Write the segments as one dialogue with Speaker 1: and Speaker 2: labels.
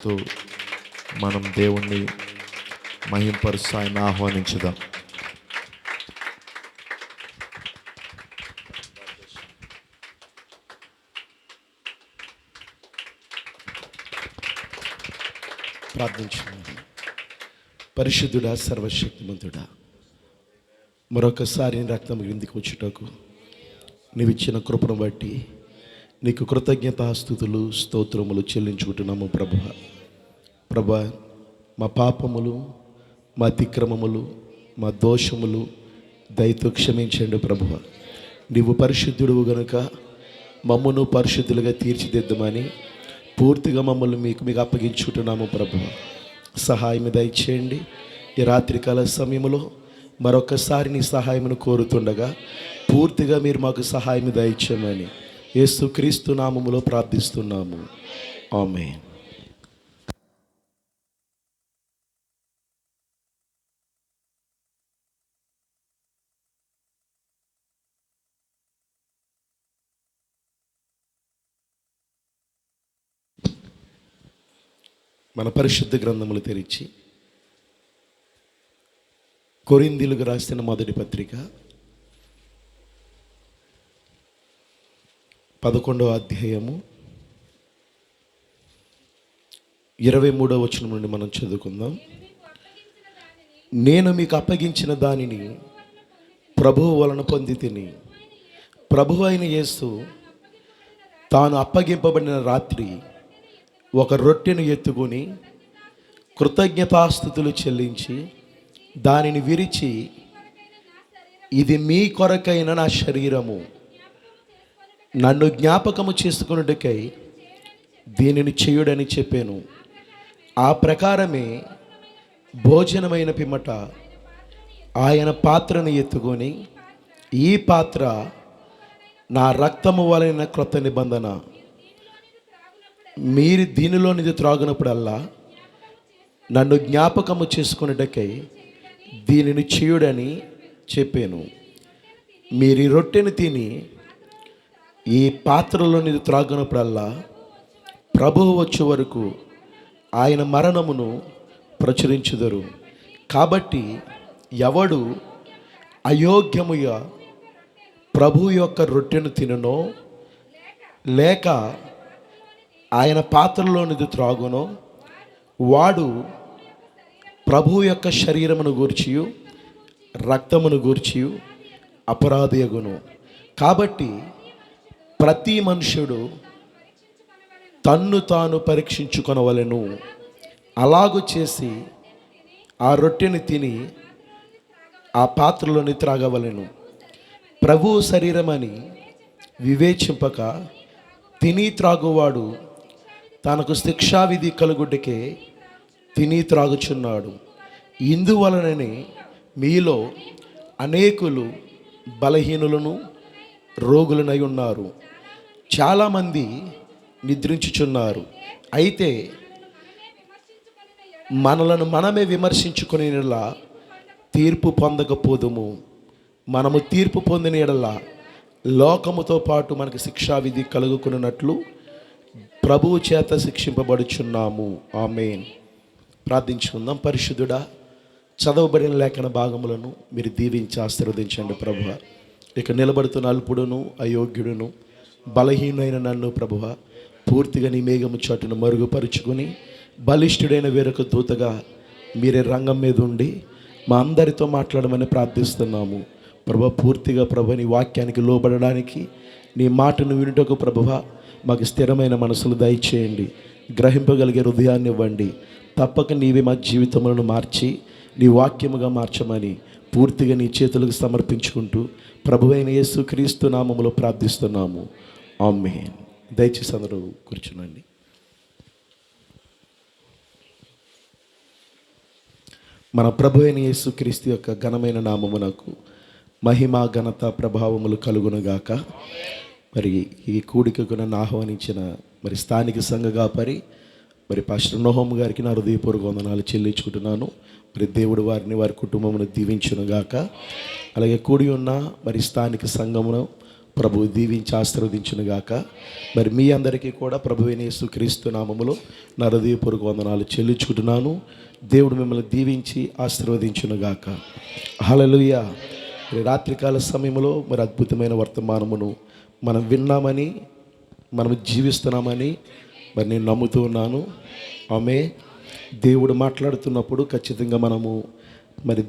Speaker 1: తో మనం దేవుణ్ణి మహింపరుస్తూ ఆయన ఆహ్వానించుదాం. ప్రార్థించుదాం. పరిశుద్ధుడా, సర్వశక్తిమంతుడా, మరొకసారి రక్తం క్రిందికి వచ్చుటకు నీవిచ్చిన కృపను బట్టి నీకు కృతజ్ఞతాస్తుతులు స్తోత్రములు చెల్లించుకుంటున్నాము. ప్రభా, మా పాపములు, మా అతిక్రమములు, మా దోషములు దయతో క్షమించండి. ప్రభువ, నీవు పరిశుద్ధుడువు గనుక మమ్మను పరిశుద్ధులుగా తీర్చిదిద్దమని పూర్తిగా మమ్మల్ని మీకు అప్పగించుకుంటున్నాము. ప్రభువ, సహాయం దయచేయండి. ఈ రాత్రికాల సమయంలో మరొకసారి నీ సహాయమును కోరుతుండగా పూర్తిగా మీరు మాకు సహాయం దయచేయమని యేసుక్రీస్తు నామములో ప్రార్థిస్తున్నాము. ఆమేన్. మన పరిశుద్ధ గ్రంథములు తెరిచి కొరింథీయులకు రాసిన మొదటి పత్రిక 11వ అధ్యాయము 23వ వచనం నుండి మనం చదువుకుందాం. నేను మీకు అప్పగించిన దానిని ప్రభువు వలన పొందితిని. ప్రభువు అయిన యేసు తాను అప్పగింపబడిన రాత్రి ఒక రొట్టెను ఎత్తుకొని కృతజ్ఞతాస్తుతులు చెల్లించి దానిని విరిచి, ఇది మీ కొరకైన నా శరీరము, నన్ను జ్ఞాపకము చేసుకొనుటకై దీనిని చేయుడని చెప్పాను. ఆ ప్రకారమే భోజనమైన పిమ్మట ఆయన పాత్రను ఎత్తుకొని, ఈ పాత్ర నా రక్తము వలన క్రొత్త నిబంధన, మీరు దీనిలోనిది త్రాగునప్పుడల్లా నన్ను జ్ఞాపకము చేసుకొనుటకై దీనిని చేయుడని చెప్పాను. మీరు ఈ రొట్టెను తిని ఈ పాత్రలోనిది త్రాగునప్పుడల్లా ప్రభువు వచ్చే వరకు ఆయన మరణమును ప్రచురించుదరు. కాబట్టి ఎవడు అయోగ్యముగా ప్రభువు యొక్క రొట్టెను తిననో లేక ఆయన పాత్రలోనిది త్రాగునో వాడు ప్రభువు యొక్క శరీరమును గూర్చియు రక్తమును గూర్చియు అపరాధియగును. కాబట్టి ప్రతి మనుష్యుడు తన్ను తాను పరీక్షించుకొనవలెను. అలాగు చేసి ఆ రొట్టెని తిని ఆ పాత్రలోని త్రాగవలెను. ప్రభువు శరీరమని వివేచింపక తిని త్రాగువాడు తనకు శిక్షావిధి కలుగుటకే తిని త్రాగుచున్నాడు. ఇందువలననే మీలో అనేకులు బలహీనులను రోగులనై ఉన్నారు. చాలామంది నిద్రించుచున్నారు. అయితే మనలను మనమే విమర్శించుకునేలా తీర్పు పొందకపోదుము. మనము తీర్పు పొందిన ఎడల లోకముతో పాటు మనకు శిక్షావిధి కలుగుకున్నట్లు ప్రభువు చేత శిక్షింపబడుచున్నాము. ఆమేన్. ప్రార్థించుకుందాం. పరిశుద్ధుడా, చదవబడిన లేఖన భాగములను మీరు దీవించి ఆశీర్వదించండి. ప్రభువ, ఇక నిలబడుతున్న అల్పుడును అయోగ్యుడును బలహీనైన నన్ను ప్రభువ పూర్తిగా నీ మేఘము చాటును మరుగుపరుచుకొని బలిష్ఠుడైన వేరొక దూతగా మీరే రంగం మీద ఉండి మా అందరితో మాట్లాడమని ప్రార్థిస్తున్నాము. ప్రభు, పూర్తిగా ప్రభు నీ వాక్యానికి లోబడడానికి నీ మాటను వినుటకు ప్రభువ మాకు స్థిరమైన మనసులు దయచేయండి. గ్రహింపగలిగే హృదయాన్ని ఇవ్వండి. తప్పక నీవే మా జీవితములను మార్చి నీ వాక్యముగా మార్చమని పూర్తిగా నీ చేతులకు సమర్పించుకుంటూ ప్రభువైన యేసుక్రీస్తు నామములో ప్రార్థిస్తున్నాము. ఆమేన్. దయచేసి అందరూ కూర్చునండి. మన ప్రభువైన యేసుక్రీస్తు యొక్క ఘనమైన నామమునకు మహిమ ఘనత ప్రభావములు కలుగునుగాక. మరి ఈ కూడికకు నన్ను ఆహ్వానించిన స్థానిక సంఘ కాపరి పాస్టర్ నోహం గారికి నా హృదయపూర్వక వందనాలు చెల్లించుకుంటున్నాను. దేవుడు వారిని వారి కుటుంబమును దీవించునుగాక. అలాగే కూడి ఉన్న స్థానిక సంఘమును ప్రభువు దీవించి ఆశీర్వదించునుగాక. మరి మీ అందరికీ కూడా ప్రభువైన యేసుక్రీస్తు నామములో నా హృదయపూర్వక వందనాలు చెల్లించుకుంటున్నాను. దేవుడు మిమ్మల్ని దీవించి ఆశీర్వదించునుగాక. హల్లెలూయా. రాత్రికాల సమయంలో మరి అద్భుతమైన వర్తమానమును మనం విన్నామని, మనం జీవిస్తున్నామని మరి నేను నమ్ముతూ ఉన్నాను. దేవుడు మాట్లాడుతున్నప్పుడు ఖచ్చితంగా మనము మరి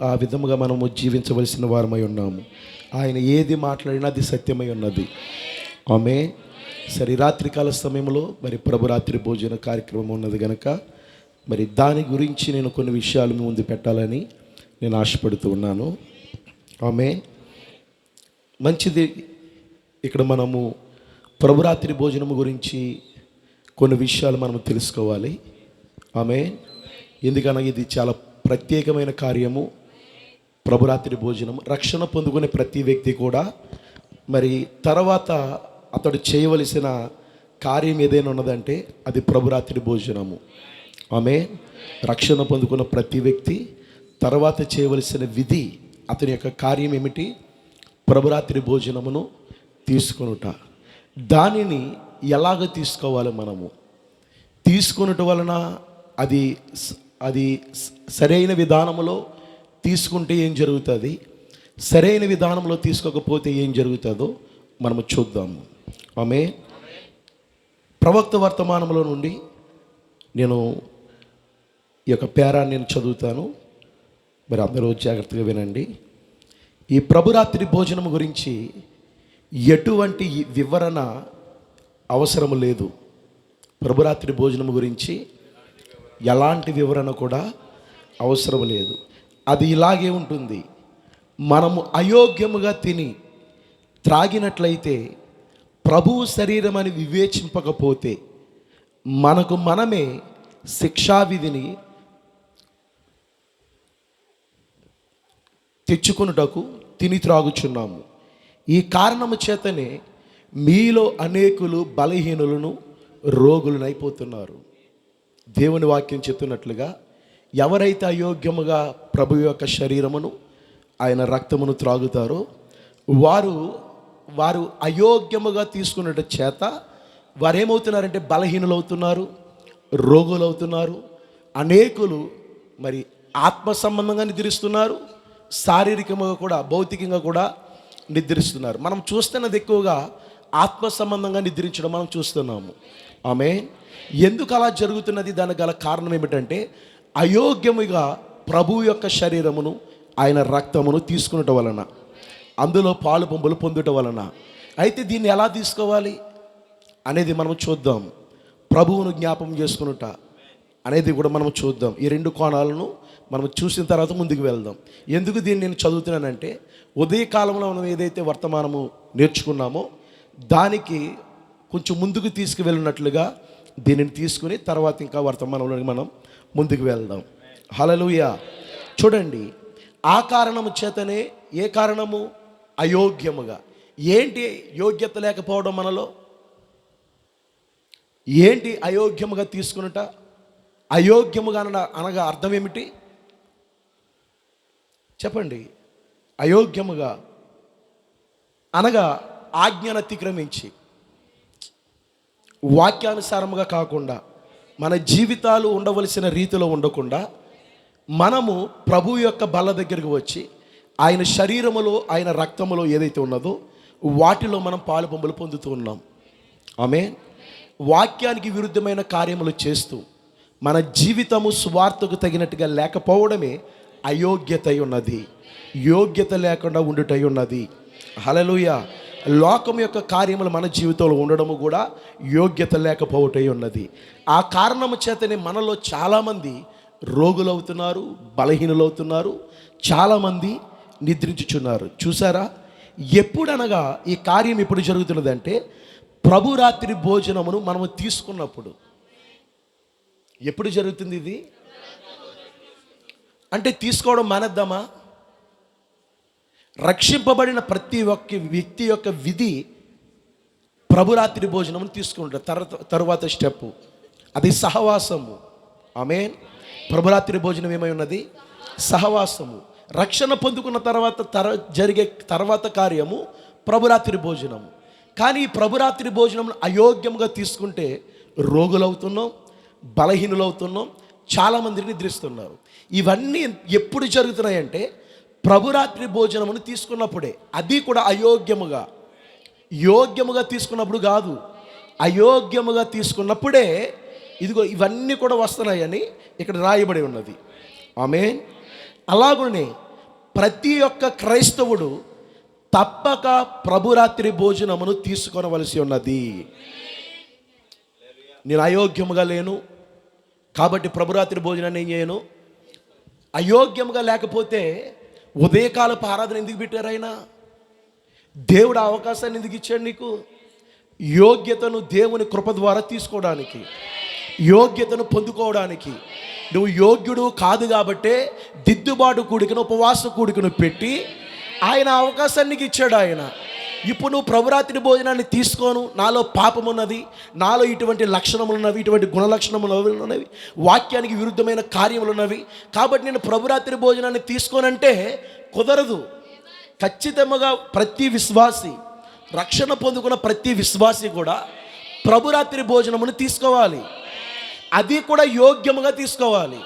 Speaker 1: ఆ విధముగా మనము జీవించవలసిన వారమై ఉన్నాము. ఆయన ఏది మాట్లాడినా అది సత్యమై ఉన్నది. సరే, రాత్రికాల సమయంలో మరి ప్రభు రాత్రి భోజన కార్యక్రమం ఉన్నది కనుక మరి దాని గురించి నేను కొన్ని విషయాలు మీ ముందు పెట్టాలని నేను ఆశపడుతూ ఉన్నాను. మంచిది. ఇక్కడ మనము ప్రభు రాత్రి భోజనము గురించి కొన్ని విషయాలు మనం తెలుసుకోవాలి. ఎందుకనగా ఇది చాలా ప్రత్యేకమైన కార్యము. ప్రభురాత్రి భోజనం రక్షణ పొందుకునే ప్రతి వ్యక్తి కూడా మరి తర్వాత అతడు చేయవలసిన కార్యం ఏదైనా ఉన్నదంటే అది ప్రభురాత్రి భోజనము. రక్షణ పొందుకున్న ప్రతి వ్యక్తి తర్వాత చేయవలసిన విధి, అతని యొక్క కార్యం ఏమిటి? ప్రభురాత్రి భోజనమును తీసుకొనుట. దానిని ఎలాగ తీసుకోవాలి? మనము తీసుకొనుట వలన అది సరైన విధానంలో తీసుకుంటే ఏం జరుగుతుంది, సరైన విధానంలో తీసుకోకపోతే ఏం జరుగుతుందో మనము చూద్దాము. ప్రవక్త వర్తమానంలో నుండి నేను ఈ యొక్క పేరాన్ని నేను చదువుతాను. మరి అందరూ జాగ్రత్తగా వినండి. ఈ ప్రభురాత్రి భోజనం గురించి ఎటువంటి వివరణ అవసరం లేదు. ప్రభురాత్రి భోజనం గురించి ఎలాంటి వివరణ కూడా అవసరం లేదు. అది ఇలాగే ఉంటుంది. మనము అయోగ్యముగా తిని త్రాగినట్లయితే ప్రభువు శరీరం అని వివేచింపకపోతే మనకు మనమే శిక్షావిధిని తెచ్చుకొనుటకు తిని త్రాగుచున్నాము. ఈ కారణము చేతనే మీలో అనేకులు బలహీనులను రోగులనైపోతున్నారు. దేవుని వాక్యం చెప్తున్నట్లుగా ఎవరైతే అయోగ్యముగా ప్రభు యొక్క శరీరమును ఆయన రక్తమును త్రాగుతారో వారు అయోగ్యముగా తీసుకున్నట్టు చేత వారు ఏమవుతున్నారంటే బలహీనులు అవుతున్నారు, రోగులు అవుతున్నారు. అనేకులు మరి ఆత్మ సంబంధంగా నిద్రిస్తున్నారు, శారీరకంగా కూడా భౌతికంగా కూడా నిద్రిస్తున్నారు. మనం చూస్తున్నది ఎక్కువగా ఆత్మ సంబంధంగా నిద్రించడం మనం చూస్తున్నాము. ఎందుకు అలా జరుగుతున్నది? దానికి గల కారణం ఏమిటంటే అయోగ్యముగా ప్రభువు యొక్క శరీరమును ఆయన రక్తమును తీసుకునటం వలన, అందులో పాలు పంపులు పొందుట వలన. అయితే దీన్ని ఎలా తీసుకోవాలి అనేది మనం చూద్దాం. ప్రభువును జ్ఞాపం చేసుకునుట అనేది కూడా మనం చూద్దాం. ఈ రెండు కోణాలను మనం చూసిన తర్వాత ముందుకు వెళ్దాం. ఎందుకు దీన్ని నేను చదువుతున్నానంటే ఉదయకాలంలో మనం ఏదైతే వర్తమానము నేర్చుకున్నామో దానికి కొంచెం ముందుకు తీసుకువెళ్ళినట్లుగా దీనిని తీసుకుని తర్వాత ఇంకా వర్తమానంలోకి మనం ముందుకు వెళ్దాం. హల్లెలూయా. చూడండి, ఆ కారణము చేతనే, ఏ కారణము? అయోగ్యముగా. ఏంటి యోగ్యత లేకపోవడం మనలో? ఏంటి అయోగ్యముగా తీసుకునుట? అయోగ్యముగా అనగా అర్థం ఏమిటి చెప్పండి? అయోగ్యముగా అనగా ఆజ్ఞను అతిక్రమించి వాక్యానుసారముగా కాకుండా మన జీవితాలు ఉండవలసిన రీతిలో ఉండకుండా మనము ప్రభు యొక్క బల్ల దగ్గరికి వచ్చి ఆయన శరీరములో ఆయన రక్తములో ఏదైతే ఉన్నదో వాటిలో మనం పాలు పంపులు పొందుతూ ఉన్నాం. వాక్యానికి విరుద్ధమైన కార్యములు చేస్తూ మన జీవితము స్వార్థకు తగినట్టుగా లేకపోవడమే అయోగ్యత ఉన్నది, యోగ్యత లేకుండా ఉండుటై ఉన్నది. హల్లెలూయా. లోకం యొక్క కార్యములు మన జీవితంలో ఉండడము కూడా యోగ్యత లేకపోవటై ఉన్నది. ఆ కారణము చేతనే మనలో చాలామంది రోగులవుతున్నారు, బలహీనులవుతున్నారు, చాలామంది నిద్రించుచున్నారు. చూసారా? ఎప్పుడనగా ఈ కార్యం ఎప్పుడు జరుగుతున్నదంటే ప్రభు రాత్రి భోజనమును మనము తీసుకున్నప్పుడు. ఎప్పుడు జరుగుతుంది ఇది? అంటే తీసుకోవడం మానేద్దామా? రక్షింపబడిన ప్రతి ఒక్క వ్యక్తి యొక్క విధి ప్రభురాత్రి భోజనమును తీసుకుంటారు. తరువాత స్టెప్ అది సహవాసము. ప్రభురాత్రి భోజనం ఏమై ఉన్నది? సహవాసము. రక్షణ పొందుకున్న తర్వాత జరిగే తర్వాత కార్యము ప్రభురాత్రి భోజనం. కానీ ఈ ప్రభురాత్రి భోజనం అయోగ్యంగా తీసుకుంటే రోగులవుతున్నాం, బలహీనులవుతున్నాం, చాలామంది నిద్రిస్తున్నారు. ఇవన్నీ ఎప్పుడు జరుగుతున్నాయంటే ప్రభురాత్రి భోజనమును తీసుకున్నప్పుడే. అది కూడా అయోగ్యముగా, యోగ్యముగా తీసుకున్నప్పుడు కాదు, అయోగ్యముగా తీసుకున్నప్పుడే ఇదిగో ఇవన్నీ కూడా వస్తున్నాయని ఇక్కడ రాయబడి ఉన్నది. ఆమేన్. అలాగనే ప్రతి ఒక్క క్రైస్తవుడు తప్పక ప్రభురాత్రి భోజనమును తీసుకొనవలసి ఉన్నది. నేను అయోగ్యముగా లేను కాబట్టి ప్రభురాత్రి భోజనాన్ని ఏం చేయను. అయోగ్యముగా లేకపోతే ఉదయకాలపు ఆరాధన ఎందుకు పెట్టారు ఆయన? దేవుడు అవకాశాన్ని ఎందుకు ఇచ్చాడు నీకు? యోగ్యతను దేవుని కృప ద్వారా తీసుకోవడానికి, యోగ్యతను పొందుకోవడానికి. నువ్వు యోగ్యుడు కాదు కాబట్టే దిద్దుబాటు కూడికను, ఉపవాస కూడికను పెట్టి ఆయన అవకాశాన్ని నీకు ఇచ్చాడు ఆయన. ఇప్పుడు నువ్వు ప్రభురాత్రి భోజనాన్ని తీసుకోను, నాలో పాపం ఉన్నది, నాలో ఇటువంటి లక్షణములు ఉన్నవి, ఇటువంటి గుణలక్షణములు ఉన్నవి, వాక్యానికి విరుద్ధమైన కార్యములు ఉన్నవి, కాబట్టి నేను ప్రభురాత్రి భోజనాన్ని తీసుకోనంటే కుదరదు. ఖచ్చితంగా ప్రతి విశ్వాసి, రక్షణ పొందుకున్న ప్రతి విశ్వాసి కూడా ప్రభురాత్రి భోజనమును తీసుకోవాలి. అది కూడా యోగ్యముగా తీసుకోవాలి.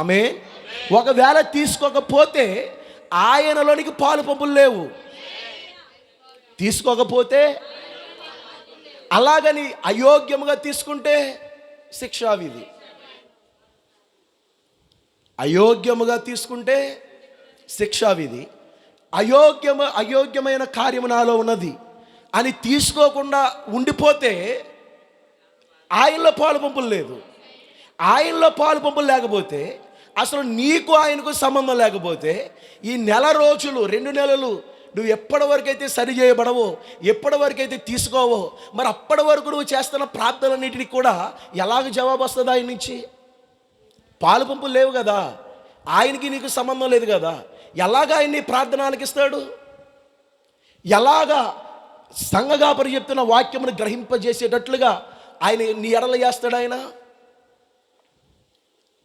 Speaker 1: ఆమేన్. ఒకవేళ తీసుకోకపోతే ఆయనలోనికి పాలు పంపులు లేవు. తీసుకోకపోతే అలాగని అయోగ్యముగా తీసుకుంటే శిక్షావిధి. అయోగ్యముగా తీసుకుంటే శిక్షావిధి. అయోగ్యమైన కార్యము నాలో ఉన్నది అని తీసుకోకుండా ఉండిపోతే ఆయనలో పాలు పంపులు లేదు. ఆయనలో పాలు పంపులు లేకపోతే, అసలు నీకు ఆయనకు సంబంధం లేకపోతే, ఈ నెల రోజులు, 2 నెలలు నువ్వు ఎప్పటి వరకు అయితే సరి చేయబడవో, ఎప్పటి వరకు అయితే తీసుకోవో, మరి అప్పటి వరకు నువ్వు చేస్తున్న ప్రార్థనలన్నిటికి కూడా ఎలాగ జవాబు వస్తుంది ఆయన నుంచి? పాలు పంపులు లేవు కదా, ఆయనకి నీకు సంబంధం లేదు కదా, ఎలాగ ఆయన్ని ప్రార్థన ఆలకిస్తాడు? ఎలాగా సంఘగాపరి చెప్తున్న వాక్యమును గ్రహింపజేసేటట్లుగా ఆయన నీ ఎడల చేస్తాడు? ఆయన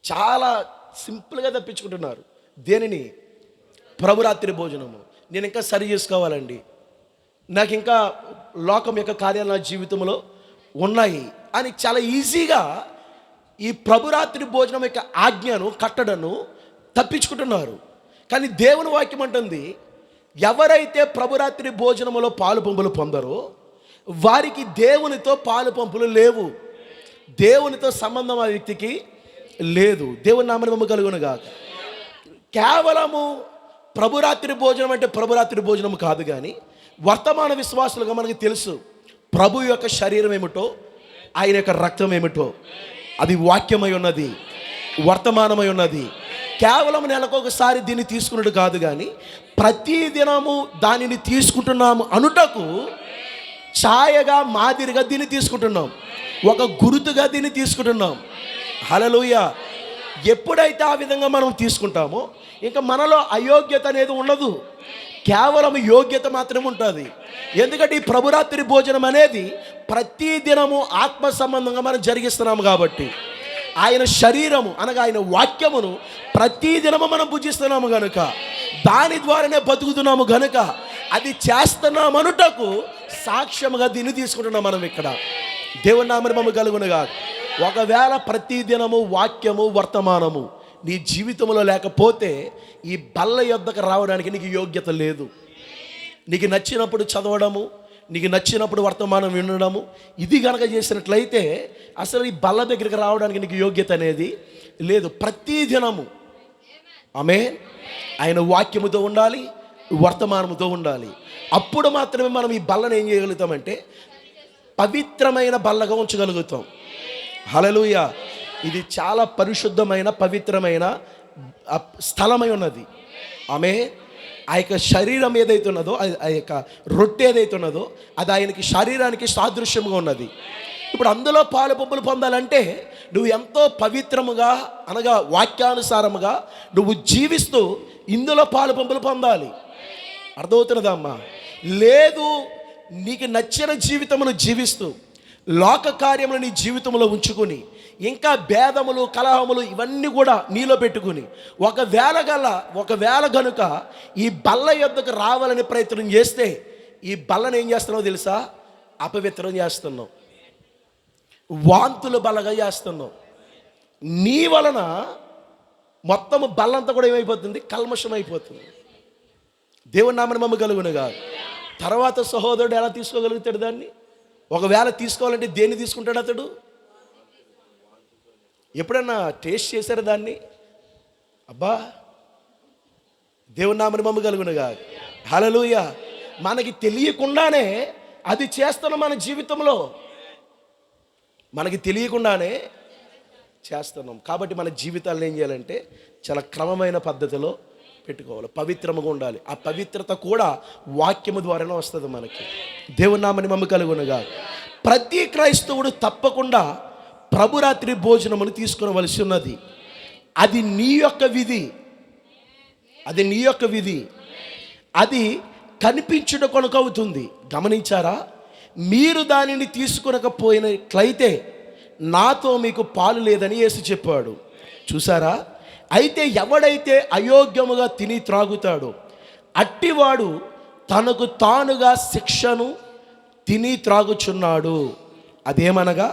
Speaker 1: చాలా సింపుల్గా తప్పించుకుంటున్నారు. దేనిని? ప్రభురాత్రి భోజనము. నేను ఇంకా సరి చేసుకోవాలండి, నాకు ఇంకా లోకం యొక్క కార్యాలు నా జీవితంలో ఉన్నాయి అని చాలా ఈజీగా ఈ ప్రభురాత్రి భోజనం యొక్క ఆజ్ఞను, కట్టడను తప్పించుకుంటున్నారు. కానీ దేవుని వాక్యం అంటుంది, ఎవరైతే ప్రభురాత్రి భోజనములో పాలు పంపులు పొందరో వారికి దేవునితో పాలు పంపులు లేవు. దేవునితో సంబంధం ఆ వ్యక్తికి లేదు. దేవుని నామము కలుగునుగా. కేవలము ప్రభురాత్రి భోజనం అంటే ప్రభురాత్రి భోజనం కాదు, కానీ వర్తమాన విశ్వాసులుగా మనకు తెలుసు ప్రభు యొక్క శరీరం ఏమిటో, ఆయన యొక్క రక్తం ఏమిటో. అది వాక్యమై ఉన్నది, వర్తమానమై ఉన్నది. కేవలం నెలకొకసారి దీన్ని తీసుకున్నట్టు కాదు, కానీ ప్రతి దినము దానిని తీసుకుంటున్నాము అనుటకు ఛాయగా, మాదిరిగా దీన్ని తీసుకుంటున్నాం, ఒక గుర్తుగా దీన్ని తీసుకుంటున్నాం. హల్లెలూయా. ఎప్పుడైతే ఆ విధంగా మనం తీసుకుంటామో ఇంకా మనలో అయోగ్యత అనేది ఉండదు, కేవలం యోగ్యత మాత్రమే ఉంటుంది. ఎందుకంటే ఈ ప్రభురాత్రి భోజనం అనేది ప్రతి దినము ఆత్మ సంబంధంగా మనం జరిగిస్తున్నాము కాబట్టి, ఆయన శరీరము అనగా ఆయన వాక్యమును ప్రతి దినము మనం భుజిస్తున్నాము గనుక, దాని ద్వారానే బతుకుతున్నాము గనుక, అది చేస్తున్నామనుటకు సాక్ష్యముగా దీన్ని తీసుకుంటున్నాం మనం ఇక్కడ. దేవుని నామము కలుగునుగా. ఒకవేళ ప్రతి దినము వాక్యము, వర్తమానము నీ జీవితంలో లేకపోతే ఈ బల్ల యొద్దకు రావడానికి నీకు యోగ్యత లేదు. నీకు నచ్చినప్పుడు చదవడము, నీకు నచ్చినప్పుడు వర్తమానం వినడము, ఇది కనుక చేసినట్లయితే అసలు ఈ బల్ల దగ్గరికి రావడానికి నీకు యోగ్యత అనేది లేదు. ప్రతి దినము ఆమేన్ ఆయన వాక్యముతో ఉండాలి, వర్తమానముతో ఉండాలి. అప్పుడు మాత్రమే మనం ఈ బల్లను ఏం చేయగలుగుతామంటే పవిత్రమైన బల్లగా ఉంచగలుగుతాం. హల్లెలూయా. ఇది చాలా పరిశుద్ధమైన, పవిత్రమైన స్థలమై ఉన్నది. ఆమె ఆ యొక్క శరీరం ఏదైతే ఉన్నదో, ఆ యొక్క రొట్టె ఏదైతే ఉన్నదో అది ఆయనకి శరీరానికి సాదృశ్యంగా ఉన్నది. ఇప్పుడు అందులో పాలు పంపులు పొందాలంటే నువ్వు ఎంతో పవిత్రముగా అనగా వాక్యానుసారముగా నువ్వు జీవిస్తూ ఇందులో పాలు పంపులు పొందాలి. అర్థమవుతున్నదా అమ్మా? లేదు, నీకు నచ్చిన జీవితమును జీవిస్తూ లోక కార్యములు నీ జీవితంలో ఉంచుకొని ఇంకా భేదములు, కలహములు ఇవన్నీ కూడా నీలో పెట్టుకుని ఒకవేళ గనుక ఈ బల్ల యొద్దకు రావాలని ప్రయత్నం చేస్తే ఈ బల్లను ఏం చేస్తున్నావు తెలుసా? అపవిత్రం చేస్తున్నావు, వాంతుల బలగా చేస్తున్నావు. నీ వలన మొత్తము బల్లంతా కూడా ఏమైపోతుంది? కల్మషం అయిపోతుంది. దేవుని నామని మమ్మ కలుగునుగా. తర్వాత సహోదరుడు ఎలా తీసుకోగలుగుతాడు దాన్ని? ఒకవేళ తీసుకోవాలంటే దేన్ని తీసుకుంటాడు అతడు? ఎప్పుడన్నా టేస్ట్ చేశారు దాన్ని? అబ్బా, దేవుని నామని మమ్మ కలుగునుగా. హల్లెలూయా. మనకి తెలియకుండానే అది చేస్తున్నాం మన జీవితంలో, మనకి తెలియకుండానే చేస్తున్నాం. కాబట్టి మన జీవితాలను ఏం చేయాలంటే చాలా క్రమమైన పద్ధతిలో పెట్టుకోవాలి, పవిత్రముగా ఉండాలి. ఆ పవిత్రత కూడా వాక్యము ద్వారానే వస్తుంది మనకి. దేవుని నామని మమ్మ కలుగునుగా. ప్రతి క్రైస్తవుడు తప్పకుండా ప్రభురాత్రి భోజనమును తీసుకునవలసి ఉన్నది. అది నీ యొక్క విధి, అది నీ యొక్క విధి. అది కనిపించుట కొనకవుతుంది. గమనించారా? మీరు దానిని తీసుకునకపోయినట్లయితే నాతో మీకు పాలు లేదని యేసు చెప్పాడు. చూసారా? అయితే ఎవడైతే అయోగ్యముగా తిని త్రాగుతాడో అట్టివాడు తనకు తానుగా శిక్షను తిని త్రాగుచున్నాడు. అదేమనగా,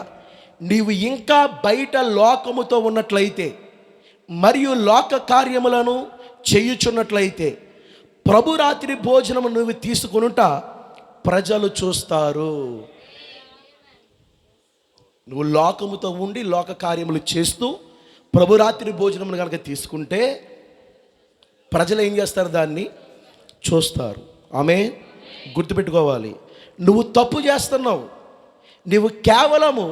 Speaker 1: నీవు ఇంకా బయట లోకముతో ఉన్నట్లయితే మరియు లోక కార్యములను చేయుచున్నట్లయితే ప్రభురాత్రి భోజనము నువ్వు తీసుకునుట ప్రజలు చూస్తారు. నువ్వు లోకముతో ఉండి లోక కార్యములు చేస్తూ ప్రభురాత్రి భోజనమును కనుక తీసుకుంటే ప్రజలు ఏం చేస్తారు? దాన్ని చూస్తారు. ఆమె గుర్తుపెట్టుకోవాలి. నువ్వు తప్పు చేస్తున్నావు, నువ్వు కేవలము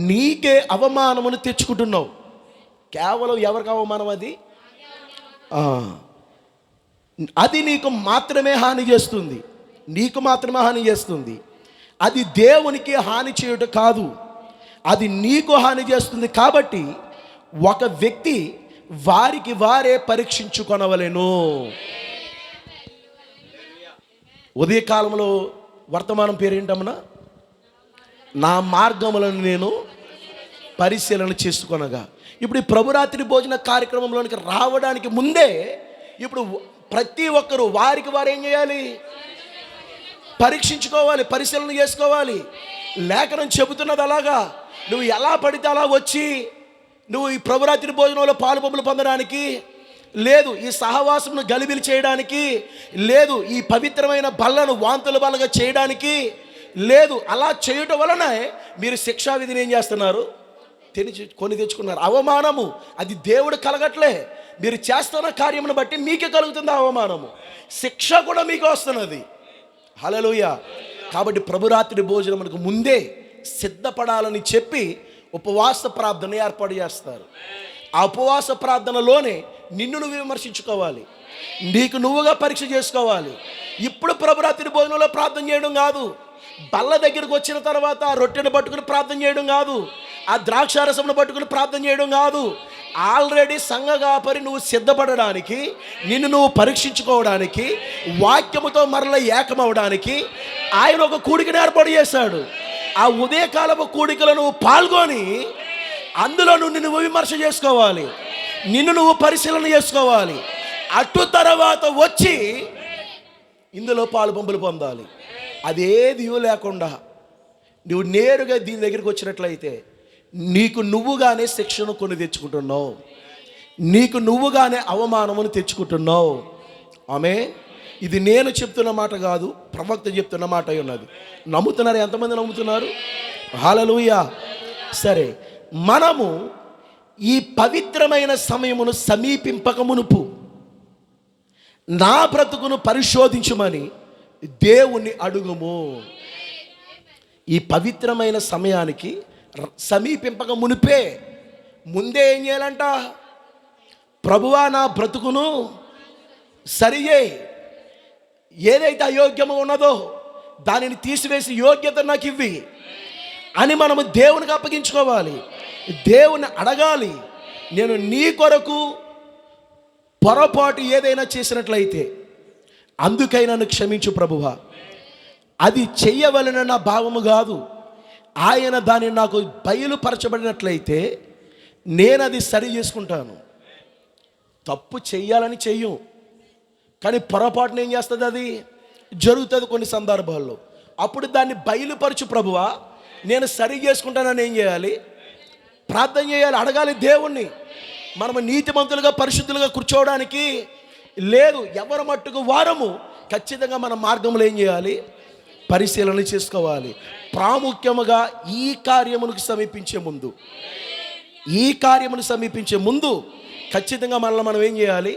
Speaker 1: నీకే అవమానమును తెచ్చుకుంటున్నావు. కేవలం ఎవరికి అవమానం? అది నీకు మాత్రమే హాని చేస్తుంది, నీకు మాత్రమే హాని చేస్తుంది. అది దేవునికి హాని చేయుట కాదు, అది నీకు హాని చేస్తుంది. కాబట్టి ఒక వ్యక్తి వారికి వారే పరీక్షించుకొనవలెను. ఉదయకాలంలో వర్తమానం పేరేంటమ్మనా? నా మార్గములను నేను పరిశీలన చేసుకొనగా. ఇప్పుడు ఈ ప్రభురాత్రి భోజన కార్యక్రమంలోనికి రావడానికి ముందే ఇప్పుడు ప్రతి ఒక్కరూ వారికి వారు ఏం చేయాలి? పరీక్షించుకోవాలి, పరిశీలన చేసుకోవాలి. లేఖనం చెబుతున్నది అలాగా. నువ్వు ఎలా పడితే అలా వచ్చి నువ్వు ఈ ప్రభురాత్రి భోజనంలో పాలు పంపులు పొందడానికి లేదు, ఈ సహవాసమును గలిబిలి చేయడానికి లేదు, ఈ పవిత్రమైన బల్లను వాంతుల బల్లగా చేయడానికి లేదు. అలా చేయటం వలన మీరు శిక్షా విధిని ఏం చేస్తున్నారు? కొని తెచ్చుకున్నారు. అవమానము అది దేవుడు కలగట్లే, మీరు చేస్తున్న కార్యమును బట్టి మీకే కలుగుతుంది అవమానము. శిక్ష కూడా మీకు వస్తున్నది. హల్లెలూయా. కాబట్టి ప్రభురాత్రి భోజనమునకు ముందే సిద్ధపడాలని చెప్పి ఉపవాస ప్రార్థన ఏర్పాటు చేస్తారు. ఆ ఉపవాస ప్రార్థనలోనే నిన్ను నువ్వు విమర్శించుకోవాలి, నీకు నువ్వుగా పరీక్ష చేసుకోవాలి. ఇప్పుడు ప్రభురాత్రి భోజనంలో ప్రార్థన చేయడం కాదు, బల్ల దగ్గరకు వచ్చిన తర్వాత ఆ రొట్టెను పట్టుకుని ప్రార్థన చేయడం కాదు, ఆ ద్రాక్షారసమును పట్టుకుని ప్రార్థన చేయడం కాదు. ఆల్రెడీ సంఘగాపరి నువ్వు సిద్ధపడడానికి, నిన్ను నువ్వు పరీక్షించుకోవడానికి, వాక్యముతో మరల ఏకమవడానికి ఆయన ఒక కూడికను ఏర్పాటు చేశాడు. ఆ ఉదయకాలపు కూడికలో నువ్వు పాల్గొని అందులో నువ్వు విమర్శ చేసుకోవాలి, నిన్ను నువ్వు పరిశీలన చేసుకోవాలి. అటు తర్వాత వచ్చి ఇందులో పాలు పంపులు పొందాలి. అదేది లేకుండా నువ్వు నేరుగా దీని దగ్గరికి వచ్చినట్లయితే నీకు నువ్వుగానే శిక్షను కొని తెచ్చుకుంటున్నావు, నీకు నువ్వుగానే అవమానమును తెచ్చుకుంటున్నావు. ఆమె ఇది నేను చెప్తున్న మాట కాదు, ప్రవక్త చెప్తున్న మాట అయి ఉన్నది. నమ్ముతున్నారు? ఎంతమంది నమ్ముతున్నారు? హల్లెలూయా. సరే, మనము ఈ పవిత్రమైన సమయమును సమీపింపక మునుపు నా బ్రతుకును పరిశోధించుమని దేవుణ్ణి అడుగుము. ఈ పవిత్రమైన సమయానికి సమీపింపక మునిపే ముందే ఏం చేయాలంట? ప్రభువా, నా బ్రతుకును సరియే, ఏదైతే అయోగ్యము ఉన్నదో దానిని తీసివేసి యోగ్యత నాకు ఇవ్వి అని మనము దేవునికి అప్పగించుకోవాలి, దేవుని అడగాలి. నేను నీ కొరకు పొరపాటు ఏదైనా చేసినట్లయితే అందుకై నన్ను క్షమించు ప్రభువా. అది చెయ్యవలన నా భావము కాదు, ఆయన దాన్ని నాకు బయలుపరచబడినట్లయితే నేను అది సరి చేసుకుంటాను. తప్పు చెయ్యాలని చెయ్యం, కానీ పొరపాటున ఏం చేస్తుంది? జరుగుతుంది కొన్ని సందర్భాల్లో. అప్పుడు దాన్ని బయలుపరచు ప్రభువా, నేను సరి చేసుకుంటానని ఏం చేయాలి? ప్రార్థన చేయాలి, అడగాలి దేవుణ్ణి. మనము నీతిమంతులుగా పరిశుద్ధులుగా కూర్చోవడానికి లేదు. ఎవరి మట్టుకు వారము ఖచ్చితంగా మన మార్గంలో ఏం చేయాలి? పరిశీలన చేసుకోవాలి. ప్రాముఖ్యముగా ఈ కార్యములకు సమీపించే ముందు ఖచ్చితంగా మనం ఏం చేయాలి?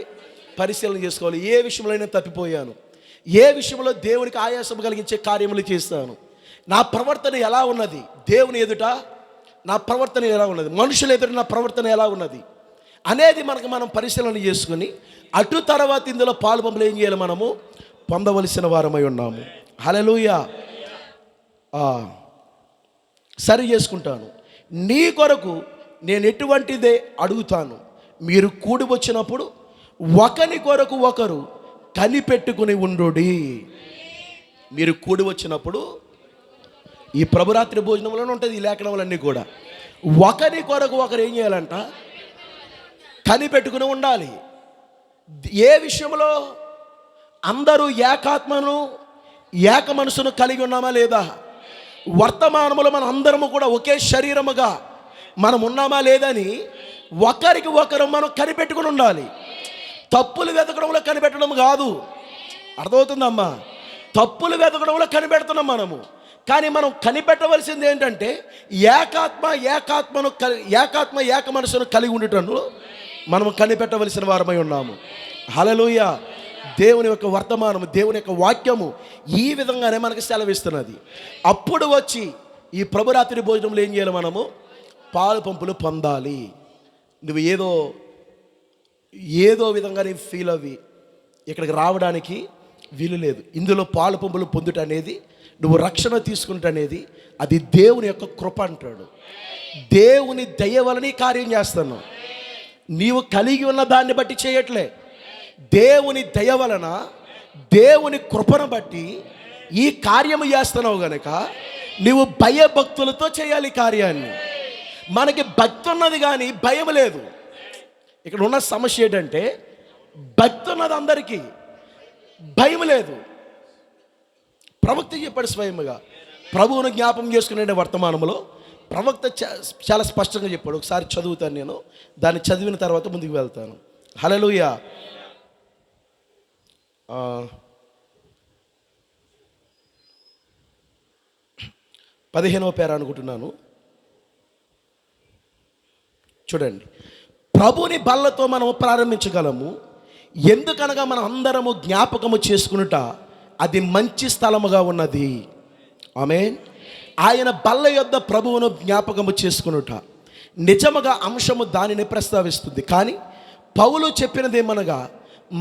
Speaker 1: పరిశీలన చేసుకోవాలి. ఏ విషయంలో అయినా తప్పిపోయాను, ఏ విషయంలో దేవునికి ఆయాసం కలిగించే కార్యములు చేస్తాను, నా ప్రవర్తన ఎలా ఉన్నది, దేవుని ఎదుట నా ప్రవర్తన ఎలా ఉన్నది, మనుషుల ఎదుట నా ప్రవర్తన ఎలా ఉన్నది అనేది మనం పరిశీలన చేసుకుని అటు తర్వాత ఇందులో పాలుపంపులు ఏం చేయాలి? మనము పొందవలసిన వారమై ఉన్నాము. హల్లెలూయా. సరి చేసుకుంటాను. నీ కొరకు నేను ఎటువంటిదే అడుగుతాను. మీరు కూడి వచ్చినప్పుడు ఒకరి కొరకు ఒకరు కనిపెట్టుకుని ఉండుడి. మీరు కూడి వచ్చినప్పుడు ఈ ప్రభురాత్రి భోజనంలోనే ఉంటుంది ఈ లేఖనములన్నీ కూడా. ఒకరి కొరకు ఒకరు ఏం చేయాలంట? కనిపెట్టుకుని ఉండాలి. ఏ విషయంలో? అందరూ ఏకాత్మను ఏక మనసును కలిగి ఉన్నామా లేదా? వర్తమానములో మనం అందరము కూడా ఒకే శరీరముగా మనం ఉన్నామా లేదని ఒకరికి ఒకరు మనం కనిపెట్టుకుని ఉండాలి. తప్పులు వెతకడంలో కనిపెట్టడం కాదు, అర్థమవుతుందమ్మా? తప్పులు వెతకడంలో కనిపెడుతున్నాం మనము. కానీ మనం కనిపెట్టవలసింది ఏంటంటే ఏకాత్మ ఏక మనసును కలిగి ఉండటంలో మనము కనిపెట్టవలసిన వారమై ఉన్నాము. హల్లెలూయా. దేవుని యొక్క వర్తమానము, దేవుని యొక్క వాక్యము ఈ విధంగానే మనకు సెలవిస్తున్నది. అప్పుడు వచ్చి ఈ ప్రభురాత్రి భోజనంలో ఏం చేయాలి? మనము పాలు పంపులు పొందాలి. నువ్వు ఏదో విధంగా నీ ఫీల్ అవి ఇక్కడికి రావడానికి వీలు లేదు. ఇందులో పాలు పంపులు పొందుట అనేది, నువ్వు రక్షణ తీసుకుంట అనేది అది దేవుని యొక్క కృప అంటాడు. దేవుని దయ వలన ఈ కార్యం చేస్తున్నావు. నీవు కలిగి ఉన్న దాన్ని బట్టి చేయట్లే. దేవుని దయ వలన, దేవుని కృపను బట్టి ఈ కార్యము చేస్తున్నావు గనక నీవు భయభక్తులతో చేయాలి కార్యాన్ని. మనకి భక్తి ఉన్నది కానీ భయం లేదు. ఇక్కడ ఉన్న సమస్య ఏంటంటే భక్తి ఉన్నది అందరికీ, భయం లేదు. ప్రవక్త చెప్పాడు స్వయంగా, ప్రభువును జ్ఞాపం చేసుకునే వర్తమానంలో ప్రవక్త చాలా స్పష్టంగా చెప్పాడు. ఒకసారి చదువుతాను, నేను దాన్ని చదివిన తర్వాత ముందుకు వెళ్తాను. హల్లెలూయా. 15వ పేర అనుకుంటున్నాను. చూడండి, ప్రభుని బల్లతో మనం ప్రారంభించగలము. ఎందుకనగా మనం అందరము జ్ఞాపకము చేసుకునుట అది మంచి స్థలముగా ఉన్నది. ఆమేన్. ఆయన బల్ల యొద్ద ప్రభువును జ్ఞాపకము చేసుకునుట నిజముగా అంశము దానిని ప్రస్తావిస్తుంది. కానీ పౌలు చెప్పినదేమనగా,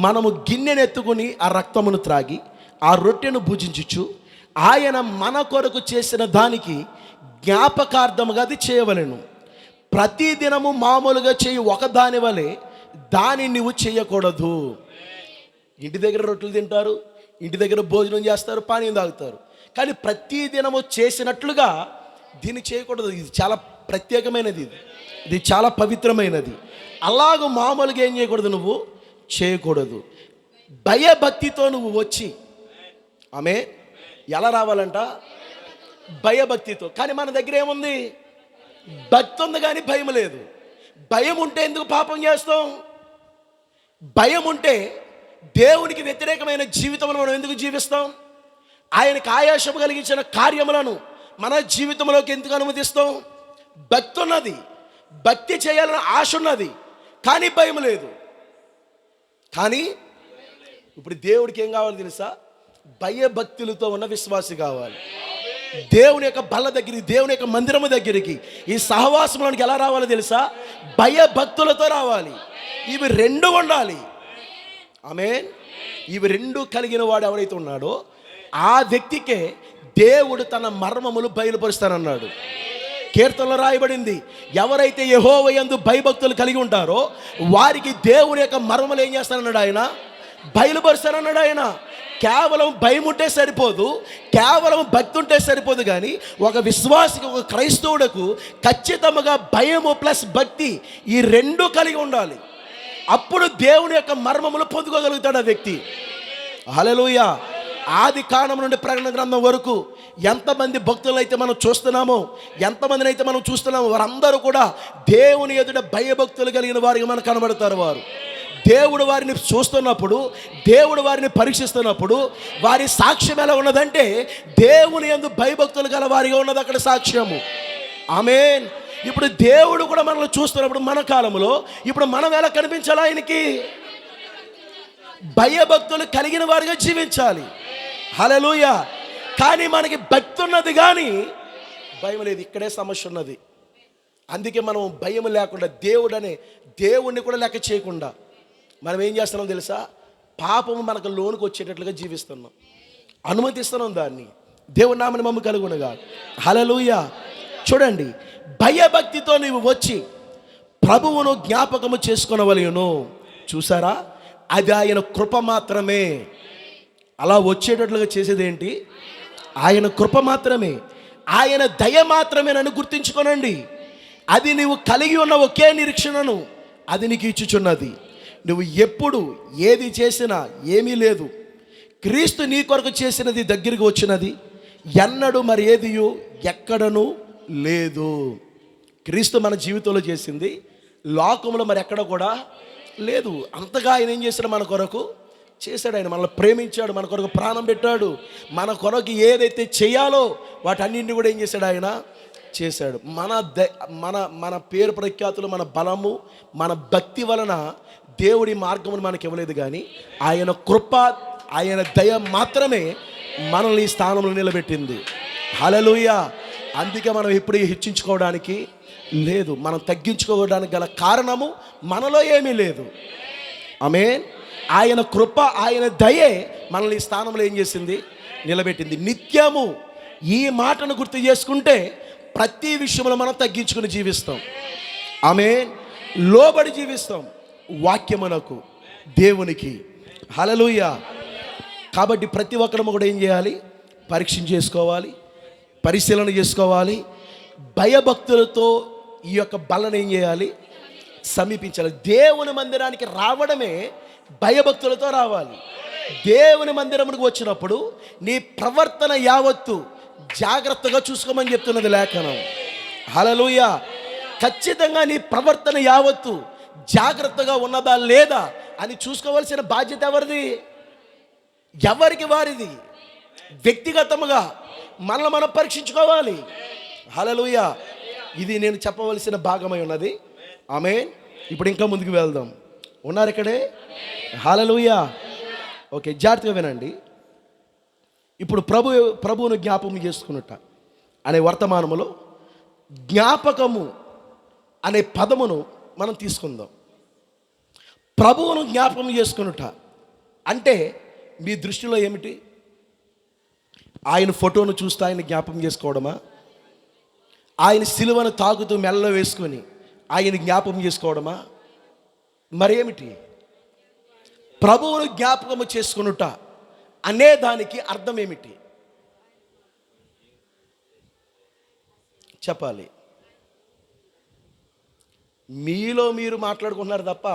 Speaker 1: మనము గిన్నెనెత్తుకుని ఆ రక్తమును త్రాగి ఆ రొట్టెను భుజించుచు ఆయన మన కొరకు చేసిన దానికి జ్ఞాపకార్థముగా అది చేయవలెను. ప్రతిదినము మామూలుగా చేయి ఒకదాని వలె దాన్ని నువ్వు చేయకూడదు. ఇంటి దగ్గర రొట్టెలు తింటారు, ఇంటి దగ్గర భోజనం చేస్తారు, పానీయం తాగుతారు, కానీ ప్రతిదినము చేసినట్లుగా దీన్ని చేయకూడదు. ఇది చాలా ప్రత్యేకమైనది, ఇది చాలా పవిత్రమైనది. అలాగూ మామూలుగా ఏం చేయకూడదు, నువ్వు చేయకూడదు. భయభక్తితో నువ్వు వచ్చి, ఆమె ఎలా రావాలంట? భయభక్తితో. కానీ మన దగ్గర ఏముంది? భక్తి ఉంది కానీ భయం లేదు. భయం ఉంటే ఎందుకు పాపం చేస్తాం? భయం ఉంటే దేవునికి వ్యతిరేకమైన జీవితంలో మనం ఎందుకు జీవిస్తాం? ఆయనకు ఆయాసం కలిగించిన కార్యములను మన జీవితంలోకి ఎందుకు అనుమతిస్తాం? భక్తి ఉన్నది, భక్తి చేయాలని ఆశ ఉన్నది, కానీ భయం లేదు. కానీ ఇప్పుడు దేవుడికి ఏం కావాలి తెలుసా? భయభక్తులతో ఉన్న విశ్వాసి కావాలి. దేవుని యొక్క బల్ల దగ్గరికి, దేవుని యొక్క మందిరము దగ్గరికి, ఈ సహవాసంలోనికి ఎలా రావాలో తెలుసా? భయభక్తులతో రావాలి. ఇవి రెండు ఉండాలి. ఆమేన్. ఇవి రెండు కలిగిన వాడు ఎవరైతే ఉన్నాడో ఆ వ్యక్తికే దేవుడు తన మర్మములు బయలుపరుస్తానన్నాడు. కీర్తనలో రాయబడింది, ఎవరైతే యెహోవా యందు భయభక్తులు కలిగి ఉంటారో వారికి దేవుని యొక్క మర్మములు ఏం చేస్తానన్నాడు? ఆయన బయలుపరుస్తానన్నాడు. ఆయన కేవలం భయం ఉంటే సరిపోదు, కేవలం భక్తి ఉంటే సరిపోదు, కానీ ఒక విశ్వాసికి, ఒక క్రైస్తవులకు ఖచ్చితంగా భయము ప్లస్ భక్తి ఈ రెండు కలిగి ఉండాలి. అప్పుడు దేవుని యొక్క మర్మములు పొందుకోగలుగుతాడు ఆ వ్యక్తి. హల్లెలూయా. ఆది కాండం నుండి ప్రకటన గ్రంథం వరకు ఎంతమంది భక్తులను అయితే మనం చూస్తున్నామో, ఎంతమందిని అయితే మనం చూస్తున్నామో, వారందరూ కూడా దేవుని ఎదుట భయభక్తులు కలిగిన వారికి మనకు కనబడతారు. వారు దేవుడు వారిని చూస్తున్నప్పుడు, దేవుడు వారిని పరీక్షిస్తున్నప్పుడు వారి సాక్ష్యం ఎలా ఉన్నదంటే దేవుని యందు భయభక్తులు గల వారిగా ఉన్నది అక్కడ సాక్ష్యము. ఆమేన్. ఇప్పుడు దేవుడు కూడా మనల్ని చూస్తున్నప్పుడు మన కాలంలో ఇప్పుడు మనం ఎలా కనిపించాలి? ఆయనకి భయభక్తులు కలిగిన వారిగా జీవించాలి. హల్లెలూయా. కానీ మనకి భక్తి ఉన్నది కానీ భయం లేదు. ఇక్కడే సమస్య ఉన్నది. అందుకే మనం భయం లేకుండా దేవుడిని కూడా లెక్క చేయకుండా మనం ఏం చేస్తున్నాం తెలుసా? పాపము మనకు లోనికి వచ్చేటట్లుగా జీవిస్తున్నాం, అనుమతిస్తున్నాం దాన్ని. దేవుని నామమున మమ్ము కలుగునుగా. హల్లెలూయా. చూడండి, భయభక్తితో నీవు వచ్చి ప్రభువును జ్ఞాపకము చేసుకొనవలెను. చూసారా, అది ఆయన కృప మాత్రమే. అలా వచ్చేటట్లుగా చేసేది ఏంటి? ఆయన కృప మాత్రమే, ఆయన దయ మాత్రమే. నన్ను గుర్తించుకోనండి. అది నీవు కలిగి ఉన్న ఒకే నిరీక్షణను అది నీకు ఇచ్చుచున్నది. నువ్వు ఎప్పుడు ఏది చేసినా ఏమీ లేదు, క్రీస్తు నీ కొరకు చేసినది దగ్గరికి వచ్చినది ఎన్నడూ మరి ఏదియు ఎక్కడను లేదు. క్రీస్తు మన జీవితంలో చేసింది లోకంలో మరి ఎక్కడ కూడా లేదు. అంతగా ఆయన ఏం చేశాడు? మన కొరకు చేశాడు. ఆయన మనల్ని ప్రేమించాడు, మన కొరకు ప్రాణం పెట్టాడు. మన కొరకు ఏదైతే చేయాలో వాటన్నింటినీ కూడా ఏం చేశాడు? ఆయన చేశాడు. మన పేరు ప్రఖ్యాతులు, మన బలము, మన భక్తి వలన దేవుడి మార్గమును మనకి ఇవ్వలేదు. కానీ ఆయన కృప, ఆయన దయ మాత్రమే మనల్ని ఈ స్థానంలో నిలబెట్టింది. హల్లెలూయా. అందుకే మనం ఎప్పుడు హెచ్చించుకోవడానికి లేదు, మనం తగ్గించుకోవడానికి గల కారణము మనలో ఏమీ లేదు. ఆమేన్. ఆయన కృప, ఆయన దయే మనల్ని ఈ స్థానంలో ఏం చేసింది? నిలబెట్టింది. నిత్యము ఈ మాటను గుర్తు చేసుకుంటే ప్రతి విషయంలో మనం తగ్గించుకుని జీవిస్తాం. ఆమేన్. లోబడి జీవిస్తాం వాక్యమునకు, దేవునికి. హల్లెలూయా. కాబట్టి ప్రతి ఒక్కరము కూడా ఏం చేయాలి? పరీక్ష చేసుకోవాలి, పరిశీలన చేసుకోవాలి. భయభక్తులతో ఈ యొక్క బలను ఏం చేయాలి? సమీపించాలి. దేవుని మందిరానికి రావడమే భయభక్తులతో రావాలి. దేవుని మందిరమునికి వచ్చినప్పుడు నీ ప్రవర్తన యావత్తు జాగ్రత్తగా చూసుకోమని చెప్తున్నది లేఖనం. హల్లెలూయా. ఖచ్చితంగా నీ ప్రవర్తన యావత్తు జాగ్రత్తగా ఉన్నదా లేదా అని చూసుకోవాల్సిన బాధ్యత ఎవరిది? ఎవరికి వారిది. వ్యక్తిగతముగా మనల్ని మనం పరీక్షించుకోవాలి. హల్లెలూయా. ఇది నేను చెప్పవలసిన భాగమై ఉన్నది. ఆమేన్. ఇప్పుడు ఇంకా ముందుకు వెళ్దాం. ఉన్నారు ఇక్కడే? హల్లెలూయా. ఓకే, జాగ్రత్తగా వినండి. ఇప్పుడు ప్రభువును జ్ఞాపకం చేసుకున్నట్ట అనే వర్తమానములో జ్ఞాపకము అనే పదమును మనం తీసుకుందాం. ప్రభువును జ్ఞాపకం చేసుకున్నట్ట అంటే మీ దృష్టిలో ఏమిటి? ఆయన ఫోటోను చూస్తే ఆయన జ్ఞాపకం చేసుకోవడమా? ఆయన సిలువను తాగుతూ మెల్లలో వేసుకొని ఆయన జ్ఞాపకం చేసుకోవడమా? మరేమిటి? ప్రభువును జ్ఞాపకము చేసుకునుట అనే దానికి అర్థం ఏమిటి చెప్పాలి? మీలో మీరు మాట్లాడుకుంటున్నారు తప్ప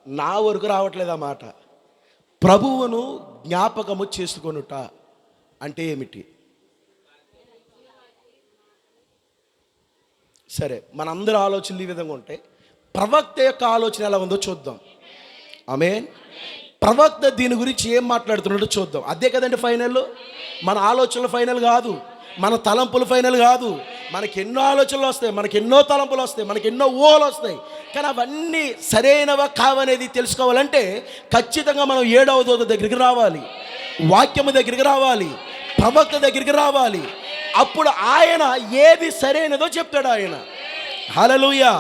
Speaker 1: నా వరకు రావట్లేదు ఆ మాట. ప్రభువును జ్ఞాపకము చేసుకొనుట అంటే ఏమిటి? సరే, మనందరి ఆలోచనలు ఈ విధంగా ఉంటే ప్రవక్త యొక్క ఆలోచన ఎలా ఉందో చూద్దాం. ఆమేన్. ప్రవక్త దీని గురించి ఏం మాట్లాడుతున్నాడో చూద్దాం. అదే కదండి ఫైనల్. మన ఆలోచనలు ఫైనల్ కాదు, మన తలంపులు ఫైనల్ కాదు. మనకి ఎన్నో ఆలోచనలు వస్తాయి, మనకి ఎన్నో తలంపులు వస్తాయి, మనకి ఎన్నో ఊహలు వస్తాయి. కానీ అవన్నీ సరైనవా కావనేది తెలుసుకోవాలంటే ఖచ్చితంగా మనం 7వ దూత దగ్గరికి రావాలి, వాక్యము దగ్గరికి రావాలి, ప్రవక్త దగ్గరికి రావాలి. అప్పుడు ఆయన ఏది సరైనదో చెప్తాడు ఆయన. హల్లెలూయా.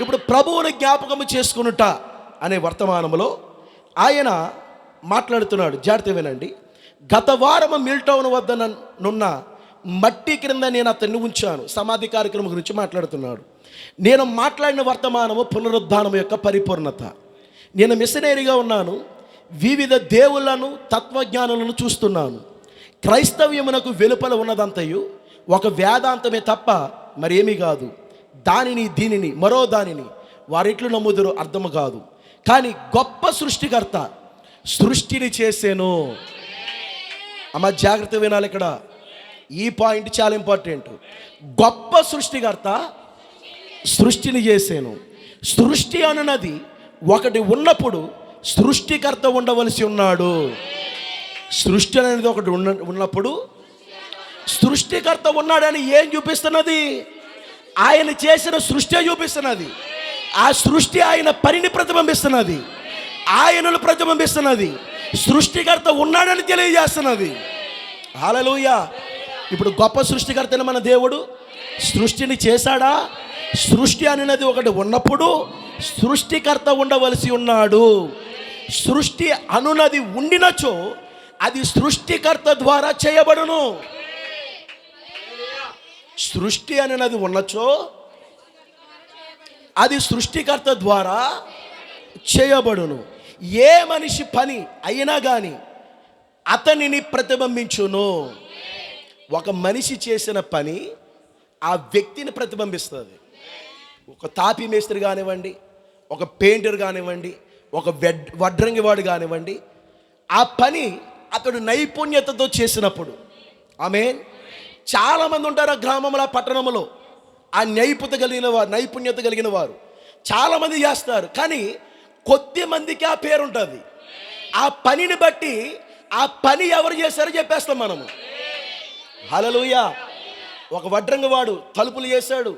Speaker 1: ఇప్పుడు ప్రభువుని జ్ఞాపకము చేసుకునుట అనే వర్తమానంలో ఆయన మాట్లాడుతున్నాడు. జాగ్రత్త వినండి. గత వారం మిల్టౌన్ వద్ద నున్న మట్టి క్రింద నేను అతన్ని ఉంచాను. సమాధి కార్యక్రమం గురించి మాట్లాడుతున్నాడు. నేను మాట్లాడిన వర్తమానము పునరుద్ధానం యొక్క పరిపూర్ణత. నేను మిషనరీగా ఉన్నాను, వివిధ దేవుళ్ళను తత్వజ్ఞానులను చూస్తున్నాను. క్రైస్తవ్యమునకు వెలుపల ఉన్నదంతయు ఒక వేదాంతమే తప్ప మరేమీ కాదు. దానిని దీనిని మరో దానిని వారిట్లు నమ్ముదురు అర్థము కాదు. కానీ గొప్ప సృష్టికర్త సృష్టిని చేసేను. అమ్మ జాగ్రత్త వినాలి, ఇక్కడ ఈ పాయింట్ చాలా ఇంపార్టెంట్. గొప్ప సృష్టికర్త సృష్టిని చేశాను. సృష్టి అన్నది ఒకటి ఉన్నప్పుడు సృష్టికర్త ఉండవలసి ఉన్నాడు. సృష్టి అనేది ఒకటి ఉన్నప్పుడు సృష్టికర్త ఉన్నాడని ఏం చూపిస్తున్నది? ఆయన చేసిన సృష్టి చూపిస్తున్నది. ఆ సృష్టి ఆయన పనిని ప్రతిబింబిస్తున్నది, ఆయనను ప్రతిబింబిస్తున్నది, సృష్టికర్త ఉన్నాడని తెలియజేస్తున్నది. హల్లెలూయా. ఇప్పుడు గొప్ప సృష్టికర్తని మన దేవుడు సృష్టిని చేశాడా? సృష్టి అనేది ఒకటి ఉన్నప్పుడు సృష్టికర్త ఉండవలసి ఉన్నాడు. సృష్టి అనునది ఉండినచో అది సృష్టికర్త ద్వారా చేయబడును. సృష్టి అనేది ఉన్నచో అది సృష్టికర్త ద్వారా చేయబడును. ఏ మనిషి పని అయినా కానీ అతనిని ప్రతిబింబించును. ఒక మనిషి చేసిన పని ఆ వ్యక్తిని ప్రతిబింబిస్తుంది. ఒక తాపి మేస్త్రి కానివ్వండి, ఒక పెయింటర్ కానివ్వండి, ఒక వడ్రంగి వాడు కానివ్వండి, ఆ పని అతడు నైపుణ్యతతో చేసినప్పుడు, ఆమేన్, చాలామంది ఉంటారు ఆ గ్రామంలో, పట్టణంలో ఆ నైపుణ్యత కలిగిన వారు చాలామంది చేస్తారు. కానీ కొద్ది మందికి ఆ పేరు ఉంటుంది. ఆ పనిని బట్టి ఆ పని ఎవరు చేశారో చెప్పేస్తాం మనము. హల్లెలూయా. ఒక వడ్రంగి వాడు తలుపులు చేశాడు,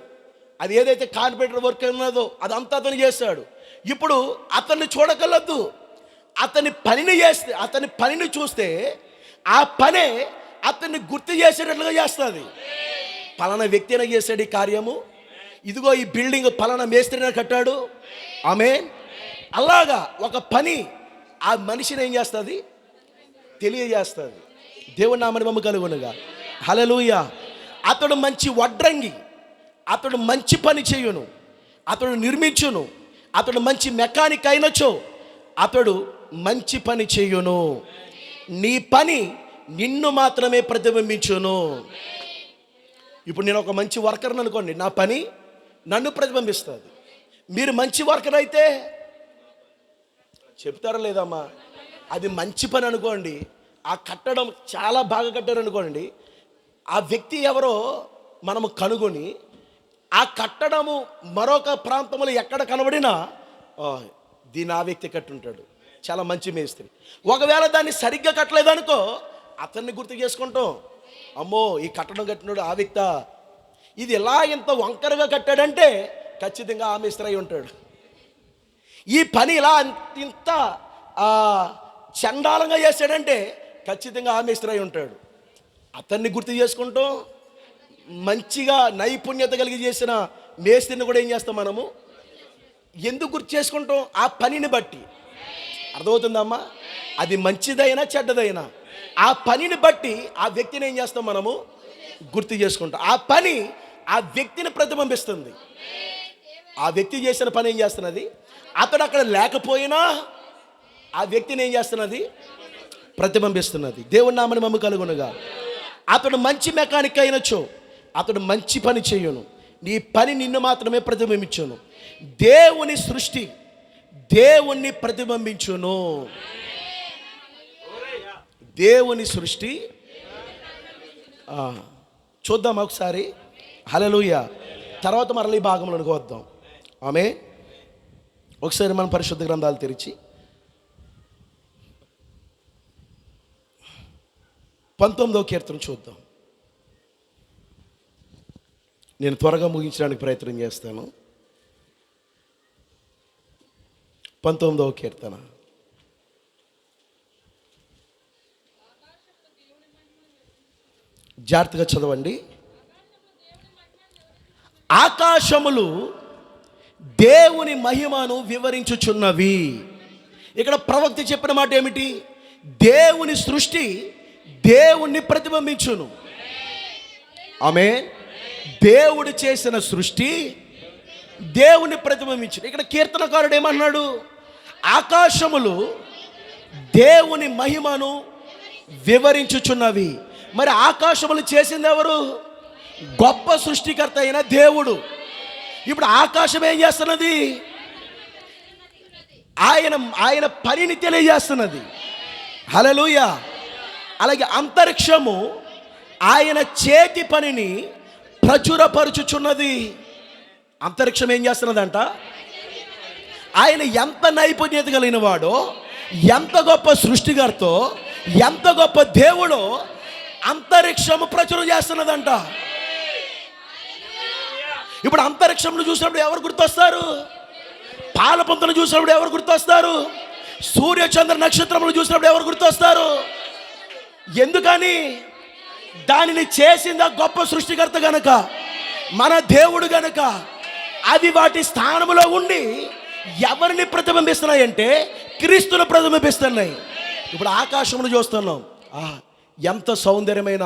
Speaker 1: అది ఏదైతే కార్పెంటర్ వర్క్ ఉన్నదో అదంతా అతను చేశాడు. ఇప్పుడు అతన్ని చూడగలదు, అతని పనిని చూస్తే ఆ పనే అతన్ని గుర్తు చేసేటట్లుగా చేస్తుంది. పలానా వ్యక్తి అయినా చేశాడు ఈ కార్యము, ఇదిగో ఈ బిల్డింగ్ పలానా మేస్త్రినే కట్టాడు, ఆమేన్. అలాగా ఒక పని ఆ మనిషిని ఏం చేస్తుంది? తెలియజేస్తుంది. దేవుని నామమున మహిమ కలుగునుగా. హల్లెలూయా. అతడు మంచి వడ్రంగి, అతడు మంచి పని చేయును, అతడు నిర్మించును, అతడు మంచి మెకానిక్ అయినచో అతడు మంచి పని చేయును. నీ పని నిన్ను మాత్రమే ప్రతిబింబించును. ఇప్పుడు నేను ఒక మంచి వర్కర్ని అనుకోండి, నా పని నన్ను ప్రతిబింబిస్తుంది. మీరు మంచి వర్కర్ అయితే చెప్తారా లేదమ్మా? అది మంచి పని అనుకోండి, ఆ కట్టడం చాలా బాగా కట్టారు అనుకోండి, ఆ వ్యక్తి ఎవరో మనము కనుగొని ఆ కట్టడము మరొక ప్రాంతంలో ఎక్కడ కనబడినా దీని ఆ వ్యక్తి కట్టుంటాడు, చాలా మంచి మేస్త్రి. ఒకవేళ దాన్ని సరిగ్గా కట్టలేదనుకో అతన్ని గుర్తు చేసుకుంటాం, అమ్మో ఈ కట్టడం కట్టినాడు ఆ వ్యక్తి. ఇది ఎలా ఇంత వంకరగా కట్టాడంటే ఖచ్చితంగా ఆ మేస్త్రి అయి ఉంటాడు. ఈ పని ఇలా ఇంత చండాలంగా చేశాడంటే ఖచ్చితంగా ఆ మేస్త్రి అయి ఉంటాడు. అతన్ని గుర్తు చేసుకుంటాం. మంచిగా నైపుణ్యత కలిగి చేసిన మేస్త్రిని కూడా ఏం చేస్తాం మనము? ఎందుకు గుర్తు చేసుకుంటాం? ఆ పనిని బట్టి. అర్థమవుతుందమ్మా? అది మంచిదైనా చెడ్డదైనా ఆ పనిని బట్టి ఆ వ్యక్తిని ఏం చేస్తాం మనము? గుర్తు చేసుకుంటాం. ఆ పని ఆ వ్యక్తిని ప్రతిబింబిస్తుంది. ఆ వ్యక్తి చేసిన పని ఏం చేస్తున్నది? అతడు అక్కడ లేకపోయినా ఆ వ్యక్తిని ఏం చేస్తున్నది? ప్రతిబింబిస్తున్నది. దేవుని నామమున మహిమ కలుగునుగా. అతడు మంచి మెకానిక్ అయినచో అతడు మంచి పని చేయును, నీ పని నిన్ను మాత్రమే ప్రతిబింబించును. దేవుని సృష్టి దేవుణ్ణి ప్రతిబింబించును. దేవుని సృష్టి చూద్దాం ఒకసారి. హల్లెలూయా. తర్వాత మరలా ఈ భాగంలోనికి వద్దాం. ఆమేన్. ఒకసారి మనం పరిశుద్ధ గ్రంథాలు తెరిచి 19వ కీర్తన చూద్దాం. నేను త్వరగా ముగించడానికి ప్రయత్నం చేస్తాను. 19వ కీర్తన. జాగ్రత్తగా చదవండి. ఆకాశములు దేవుని మహిమను వివరించుచున్నవి. ఇక్కడ ప్రవక్త చెప్పిన మాట ఏమిటి? దేవుని సృష్టి దేవుణ్ణి ప్రతిబింబించును. ఆమేన్. దేవుడు చేసిన సృష్టి దేవుని ప్రతిబింబించును. ఇక్కడ కీర్తనకారుడు ఏమన్నాడు? ఆకాశములు దేవుని మహిమను వివరించుచున్నవి. మరి ఆకాశములు చేసింది ఎవరు? గొప్ప సృష్టికర్త అయిన దేవుడు. ఇప్పుడు ఆకాశం ఏం చేస్తున్నది? ఆయన పనిని తెలియజేస్తున్నది. హల్లెలూయా. అలాగే అంతరిక్షము ఆయన చేతి పనిని ప్రచురపరుచుచున్నది. అంతరిక్షం ఏం చేస్తున్నదంట? ఆయన ఎంత నైపుణ్యత కలిగిన వాడో, ఎంత గొప్ప సృష్టికర్తో, ఎంత గొప్ప దేవుడో అంతరిక్షము ప్రచురం చేస్తున్నదంట. ఇప్పుడు అంతరిక్షంలో చూసినప్పుడు ఎవరు గుర్తొస్తారు? పాలపుంతను చూసినప్పుడు ఎవరు గుర్తొస్తారు? సూర్య చంద్ర నక్షత్రములు చూసినప్పుడు ఎవరు గుర్తొస్తారు? ఎందుకని? దానిని చేసింది ఆ గొప్ప సృష్టికర్త గనక, మన దేవుడు గనక. అది వాటి స్థానంలో ఉండి ఎవరిని ప్రతిబింబిస్తున్నాయంటే క్రీస్తును ప్రతిబింబిస్తున్నాయి. ఇప్పుడు ఆకాశమును చూస్తున్నాం. ఎంత సౌందర్యమైన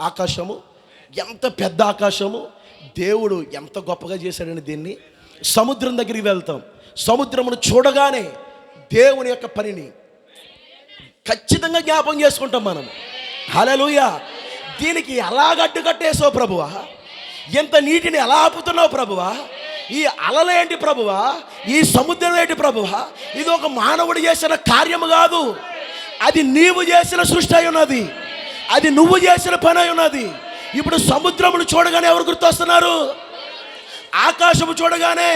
Speaker 1: ఆకాశము, ఎంత పెద్ద ఆకాశము. దేవుడు ఎంత గొప్పగా చేశాడని దీన్ని. సముద్రం దగ్గరికి వెళ్తాం, సముద్రమును చూడగానే దేవుని యొక్క పనిని ఖచ్చితంగా జ్ఞాపకం చేసుకుంటాం మనం. హల్లెలూయా. దీనికి ఎలా అడ్డుకట్టేసావు ప్రభువా? ఎంత నీటిని ఎలా ఆపుతున్నావు ప్రభువా? ఈ అలలేంటి ప్రభువా? ఈ సముద్రం ఏంటి ప్రభువా? ఇది ఒక మానవుడు చేసిన కార్యము కాదు, అది నీవు చేసిన సృష్టి అయి ఉన్నది, అది నువ్వు చేసిన పని అయి ఉన్నది. ఇప్పుడు సముద్రమును చూడగానే ఎవరు గుర్తొస్తున్నారు? ఆకాశము చూడగానే,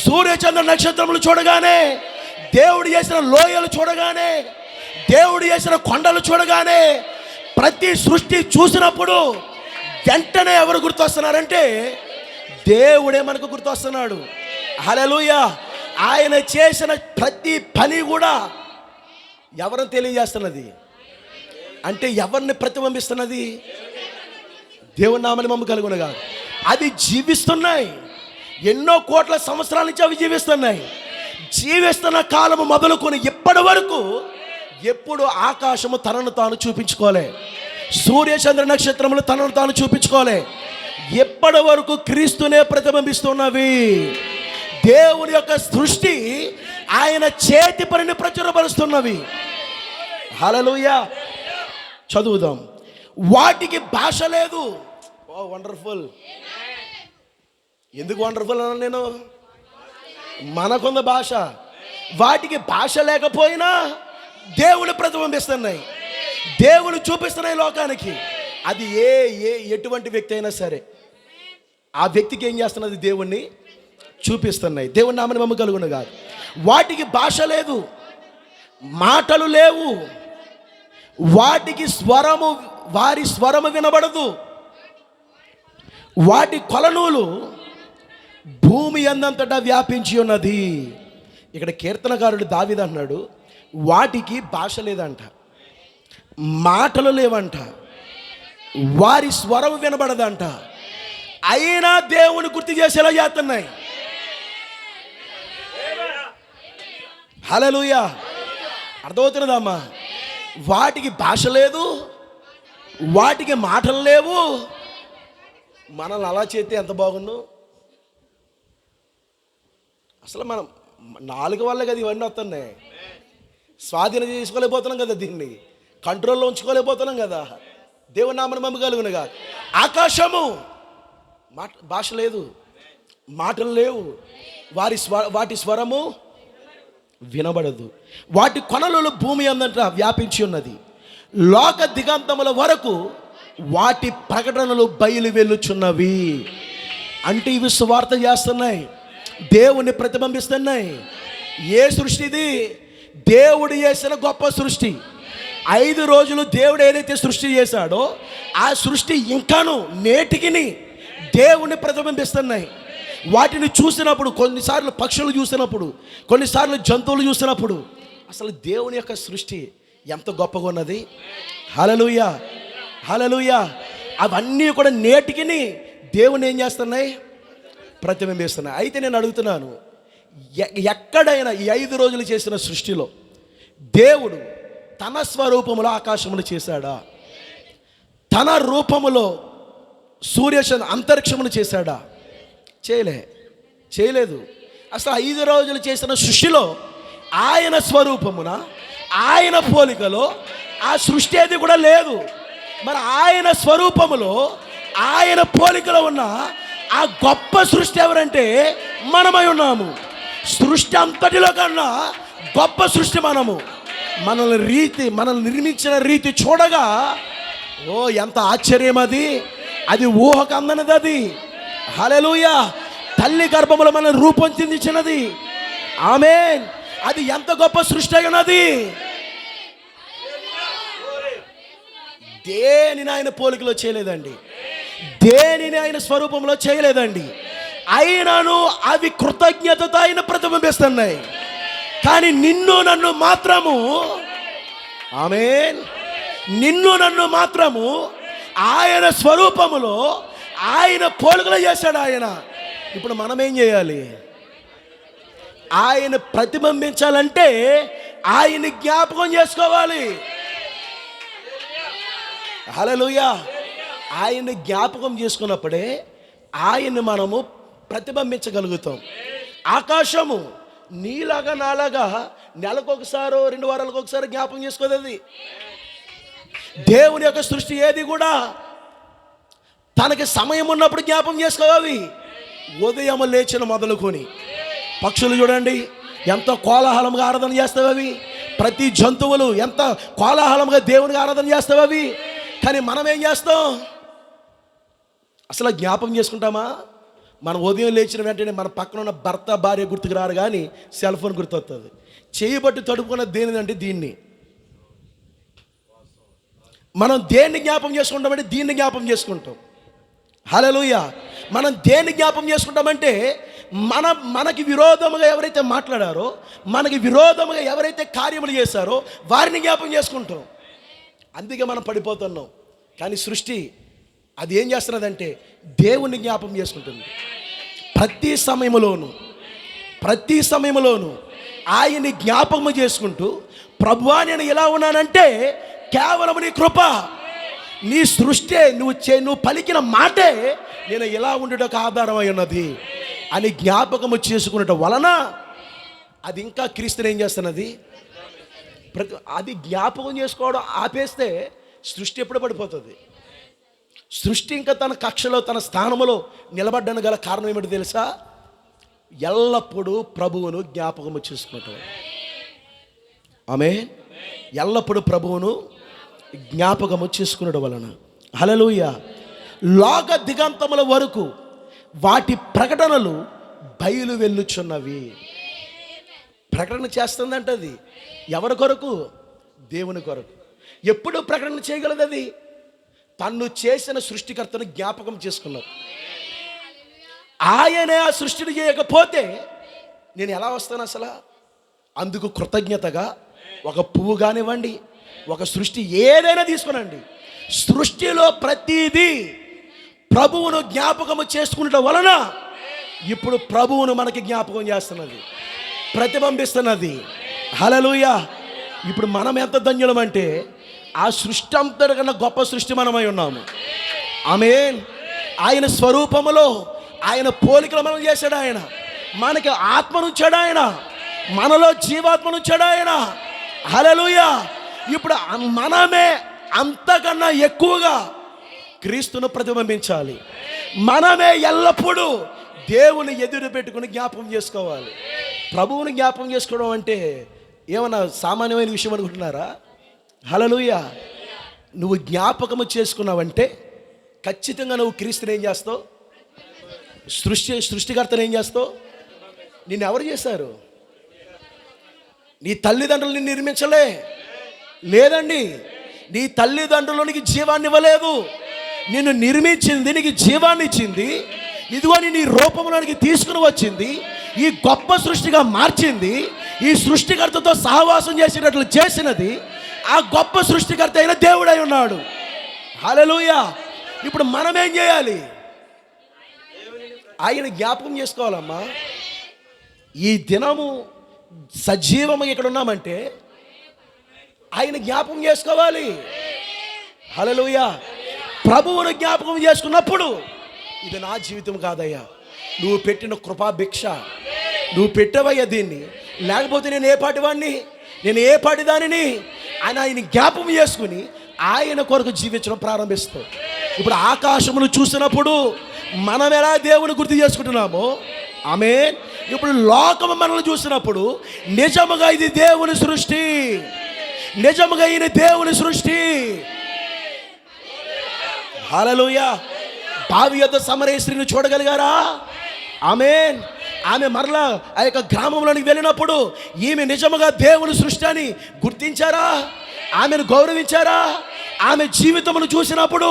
Speaker 1: సూర్య చంద్ర నక్షత్రములు చూడగానే, దేవుడు చేసిన లోయలు చూడగానే, దేవుడు చేసిన కొండలు చూడగానే, ప్రతి సృష్టి చూసినప్పుడు వెంటనే ఎవరు గుర్తొస్తున్నారంటే దేవుడే మనకు గుర్తొస్తున్నాడు. హల్లెలూయా. ఆయన చేసిన ప్రతి పని కూడా ఎవరిని తెలియజేస్తున్నది అంటే ఎవరిని ప్రతిబింబిస్తున్నది? దేవుని నామని మమ్మ కలుగునగా. అది జీవిస్తున్నాయి, ఎన్నో కోట్ల సంవత్సరాల నుంచి అవి జీవిస్తున్నాయి. జీవిస్తున్న కాలము మొదలుకొని ఇప్పటి వరకు ఎప్పుడు ఆకాశము తనను తాను చూపించుకోలే, సూర్య చంద్ర నక్షత్రములు తనను తాను చూపించుకోలే. ఎప్పటి వరకు క్రీస్తునే ప్రతిబింబిస్తున్నవి. దేవుని యొక్క సృష్టి ఆయన చేతి పనిని ప్రచురపరుస్తున్నవి. హల్లెలూయా. చదువుదాం. వాటికి భాష లేదు. ఓ వండర్ఫుల్. ఎందుకు వండర్ఫుల్ అన్నా నేను? మనకుంద భాష. వాటికి భాష లేకపోయినా దేవుని ప్రతిబింబిస్తున్నాయి, దేవుని చూపిస్తున్నాయి లోకానికి. అది ఎటువంటి వ్యక్తి అయినా సరే ఆ వ్యక్తికి ఏం చేస్తున్నది? దేవుణ్ణి చూపిస్తున్నాయి. దేవుని నామని మమ్మ కలుగును కాదు. వాటికి భాష లేదు, మాటలు లేవు, వాటికి వారి స్వరము వినబడదు. వాటి కొలనూలు భూమి అందంతటా వ్యాపించి ఉన్నది. ఇక్కడ కీర్తనకారుడు దావీదు అన్నాడు, వాటికి భాష లేదంట, మాటలు లేవంట, వారి స్వరం వినబడదంట, అయినా దేవుని గుర్తు చేసేలా చేస్తున్నాయి. హల్లెలూయా. అర్థమవుతున్నదమ్మా? వాటికి భాష లేదు, వాటికి మాటలు లేవు. మనల్ని అలా చేస్తే ఎంత బాగుండు అసలు. మనం నాలుగు వల్లే కదా ఇవన్నీ వస్తున్నాయి. స్వాధీనం చేసుకోలేకపోతున్నాం కదా, దీన్ని కంట్రోల్లో ఉంచుకోలేకపోతున్నాం కదా. దేవుని నామని మమ్మ కలుగును కాదు. ఆకాశము భాష లేదు, మాటలు లేవు, వాటి స్వరము వినబడదు. వాటి కొనలలో భూమి అందంట వ్యాపించి ఉన్నది. లోక దిగంతముల వరకు వాటి ప్రకటనలు బయలు వెళ్ళుచున్నవి. అంటే ఇవి సువార్త చేస్తున్నాయి, దేవుణ్ణి ప్రతిబింబిస్తున్నాయి. ఏ సృష్టి ఇది? దేవుడు చేసిన గొప్ప సృష్టి. 5 రోజులు దేవుడు ఏదైతే సృష్టి చేశాడో ఆ సృష్టి ఇంకాను నేటికిని దేవుణ్ణి ప్రతిబింబిస్తున్నాయి. వాటిని చూసినప్పుడు, కొన్నిసార్లు పక్షులు చూసినప్పుడు, కొన్నిసార్లు జంతువులు చూసినప్పుడు అసలు దేవుని యొక్క సృష్టి ఎంత గొప్పగా ఉన్నది. హల్లెలూయా, హల్లెలూయా. అవన్నీ కూడా నేటికిని దేవుని ఏం చేస్తున్నాయి? ప్రతిబింబిస్తున్నాయి. అయితే నేను అడుగుతున్నాను, ఎక్కడైనా ఈ 5 రోజులు చేసిన సృష్టిలో దేవుడు తన స్వరూపములో ఆకాశమును చేశాడా? తన రూపములో సూర్యచంద్ర అంతరిక్షమును చేశాడా? చేయలేదు. అసలు 5 రోజులు చేసిన సృష్టిలో ఆయన స్వరూపమున, ఆయన పోలికలో ఆ సృష్టి అది కూడా లేదు. మరి ఆయన స్వరూపములో, ఆయన పోలికలో ఉన్న ఆ గొప్ప సృష్టి ఎవరంటే మనమై ఉన్నాము. సృష్టి అంతటిలో కన్నా గొప్ప సృష్టి మనము. మనల్ని నిర్మించిన రీతి చూడగా ఓ ఎంత ఆశ్చర్యం అది, అది ఊహకు అందనిది అది. హల్లెలూయా. తల్లి గర్భములో మనల్ని రూపొందించినది. ఆమేన్. అది ఎంత గొప్ప సృష్టి అయినది. దేనిని ఆయన పోలికలో చేయలేదండి, దేనిని ఆయన స్వరూపంలో చేయలేదండి. అయినను అవి కృతజ్ఞతతో ఆయన ప్రతిబింబిస్తున్నాయి. కానీ నిన్ను నన్ను మాత్రము, ఆమేన్, నిన్ను నన్ను మాత్రము ఆయన స్వరూపములో ఆయన పోలికలో చేశాడు ఆయన. ఇప్పుడు మనం ఏం చేయాలి? ఆయన ప్రతిబింబించాలంటే ఆయన జ్ఞాపకం చేసుకోవాలి. హల్లెలూయా. ఆయన జ్ఞాపకం చేసుకున్నప్పుడే ఆయన్ని మనము ప్రతిబింబించగలుగుతాం. ఆకాశము నీలాగా నాలాగా నెలకొకసారో 2 వారాలకు ఒకసారి జ్ఞాపకం చేసుకోదు. అది దేవుని యొక్క సృష్టి ఏది కూడా తనకి సమయం ఉన్నప్పుడు జ్ఞాపకం చేసుకోవాలి. ఉదయం లేచిన మొదలుకొని పక్షులు చూడండి ఎంత కోలాహలంగా ఆరాధన చేస్తావు అవి. ప్రతి జంతువులు ఎంత కోలాహలంగా దేవునికి ఆరాధన చేస్తావు అవి. కానీ మనం ఏం చేస్తాం? అసలు జ్ఞాపకం చేసుకుంటామా? మనం ఉదయం లేచిన వెంటనే మన పక్కన ఉన్న భర్త భార్య గుర్తుకు రారు, కానీ సెల్ ఫోన్ గుర్తొస్తుంది. చేయబట్టి తడుపుకున్న దేనిదంటే దీన్ని. మనం దేన్ని జ్ఞాపకం చేసుకుంటామంటే దీన్ని జ్ఞాపకం చేసుకుంటాం. హల్లెలూయా. మనం దేన్ని జ్ఞాపకం చేసుకుంటామంటే మనకి విరోధముగా ఎవరైతే మాట్లాడారో, మనకి విరోధముగా ఎవరైతే కార్యములు చేశారో వారిని జ్ఞాపకం చేసుకుంటాం. అందుకే మనం పడిపోతున్నాం. కానీ సృష్టి అది ఏం చేస్తున్నదంటే దేవుణ్ణి జ్ఞాపకం చేసుకుంటుంది. ప్రతి సమయంలోనూ ఆయన్ని జ్ఞాపకం చేసుకుంటూ, ప్రభువా నేను ఎలా ఉన్నానంటే కేవలం నీ కృప, నీ సృష్టి, నువ్వు పలికిన మాటే నేను ఎలా ఉండటకు ఆధారమై ఉన్నది అని జ్ఞాపకము చేసుకున్నట వలన అది ఇంకా క్రీస్తుని ఏం చేస్తున్నది? అది జ్ఞాపకం చేసుకోవడం ఆపేస్తే సృష్టి ఎప్పుడు పడిపోతుంది? సృష్టి ఇంకా తన కక్షలో తన స్థానంలో నిలబడ్డానికి గల కారణం ఏమిటి తెలుసా? ఎల్లప్పుడూ ప్రభువును జ్ఞాపకము చేసుకుంటాం. ఆమేన్. ఎల్లప్పుడూ ప్రభువును జ్ఞాపకము చేసుకునడం వలన. హల్లెలూయా. లోక దిగంతముల వరకు వాటి ప్రకటనలు బయలు వెళ్ళుచున్నవి. ప్రకటన చేస్తుందంట. అది ఎవరి కొరకు? దేవుని కొరకు. ఎప్పుడు ప్రకటన చేయగలదు? అది తన్ను చేసిన సృష్టికర్తను జ్ఞాపకం చేసుకున్నావు. ఆయనే ఆ సృష్టిని చేయకపోతే నేను ఎలా వస్తాను అసలు? అందుకు కృతజ్ఞతగా ఒక పువ్వు కానివ్వండి, ఒక సృష్టి ఏదైనా తీసుకునండి, సృష్టిలో ప్రతిదీ ప్రభువును జ్ఞాపకము చేసుకునడం వలన ఇప్పుడు ప్రభువును మనకి జ్ఞాపకం చేస్తున్నది, ప్రతిబింబిస్తున్నది. హల్లెలూయా. ఇప్పుడు మనం ఎంత ధన్యులం అంటే ఆ సృష్టి అంతటికన్నా గొప్ప సృష్టి మనమై ఉన్నాము. ఆమేన్. ఆయన స్వరూపములో ఆయన పోలికలు మనం చేశాడు. ఆయన మనకి ఆత్మనుచ్చాడు. ఆయన మనలో జీవాత్మనుచ్చాడు. ఆయన హల్లెలూయా. ఇప్పుడు మనమే అంతకన్నా ఎక్కువగా క్రీస్తును ప్రతిబింబించాలి. మనమే ఎల్లప్పుడూ దేవుని ఎదురు పెట్టుకుని జ్ఞాపకం చేసుకోవాలి. ప్రభువుని జ్ఞాపకం చేసుకోవడం అంటే ఏమన్నా సామాన్యమైన విషయం అనుకుంటున్నారా? హల్లెలూయా. నువ్వు జ్ఞాపకము చేసుకున్నావంటే ఖచ్చితంగా నువ్వు క్రీస్తుని ఏం చేస్తావు? సృష్టికర్తను ఏం చేస్తావు? నిన్ను ఎవరు చేశారు? నీ తల్లిదండ్రులు నిన్ను నిర్మించలే. లేదండి, నీ తల్లిదండ్రులు నీకు జీవాన్ని ఇవ్వలేదు. నిన్ను నిర్మించింది, నీకు జీవాన్ని ఇచ్చింది, ఇదిగో నీ రూపంలోనికి తీసుకుని వచ్చింది, ఈ గొప్ప సృష్టిగా మార్చింది, ఈ సృష్టికర్తతో సహవాసం చేసేటట్లు చేసినది ఆ గొప్ప సృష్టికర్త అయిన దేవుడై ఉన్నాడు. హల్లెలూయా. ఇప్పుడు మనం ఏం చేయాలి? ఆయన జ్ఞాపకం చేసుకోవాలమ్మా. ఈ దినము సజీవము ఇక్కడ ఉన్నామంటే ఆయన జ్ఞాపకం చేసుకోవాలి. హల్లెలూయా. ప్రభువును జ్ఞాపకం చేసుకున్నప్పుడు ఇది నా జీవితం కాదయ్యా, నువ్వు పెట్టిన కృపాభిక్ష, నువ్వు పెట్టవయ్యా దీన్ని, లేకపోతే నేను ఏ పాటి వాడిని, నేను ఏ పాటి దానిని అని ఆయన జ్ఞాపకం చేసుకుని ఆయన కొరకు జీవించడం ప్రారంభిస్తాం. ఇప్పుడు ఆకాశమును చూసినప్పుడు మనం ఎలా దేవుని గుర్తు చేసుకుంటున్నామో, ఆమేన్, ఇప్పుడు లోకము మనల్ని చూసినప్పుడు నిజముగా ఇది దేవుని సృష్టి, నిజముగా ఈయన దేవుని సృష్టి. హల్లెలూయా. బావి యొద్ద సమరయ స్త్రీని చూడగలిగారా? ఆమేన్. ఆమె మరలా ఆ యొక్క గ్రామంలోనికి వెళ్ళినప్పుడు ఈమె నిజముగా దేవుని సృష్టి అని గుర్తించారా? ఆమెను గౌరవించారా? ఆమె జీవితమును చూసినప్పుడు,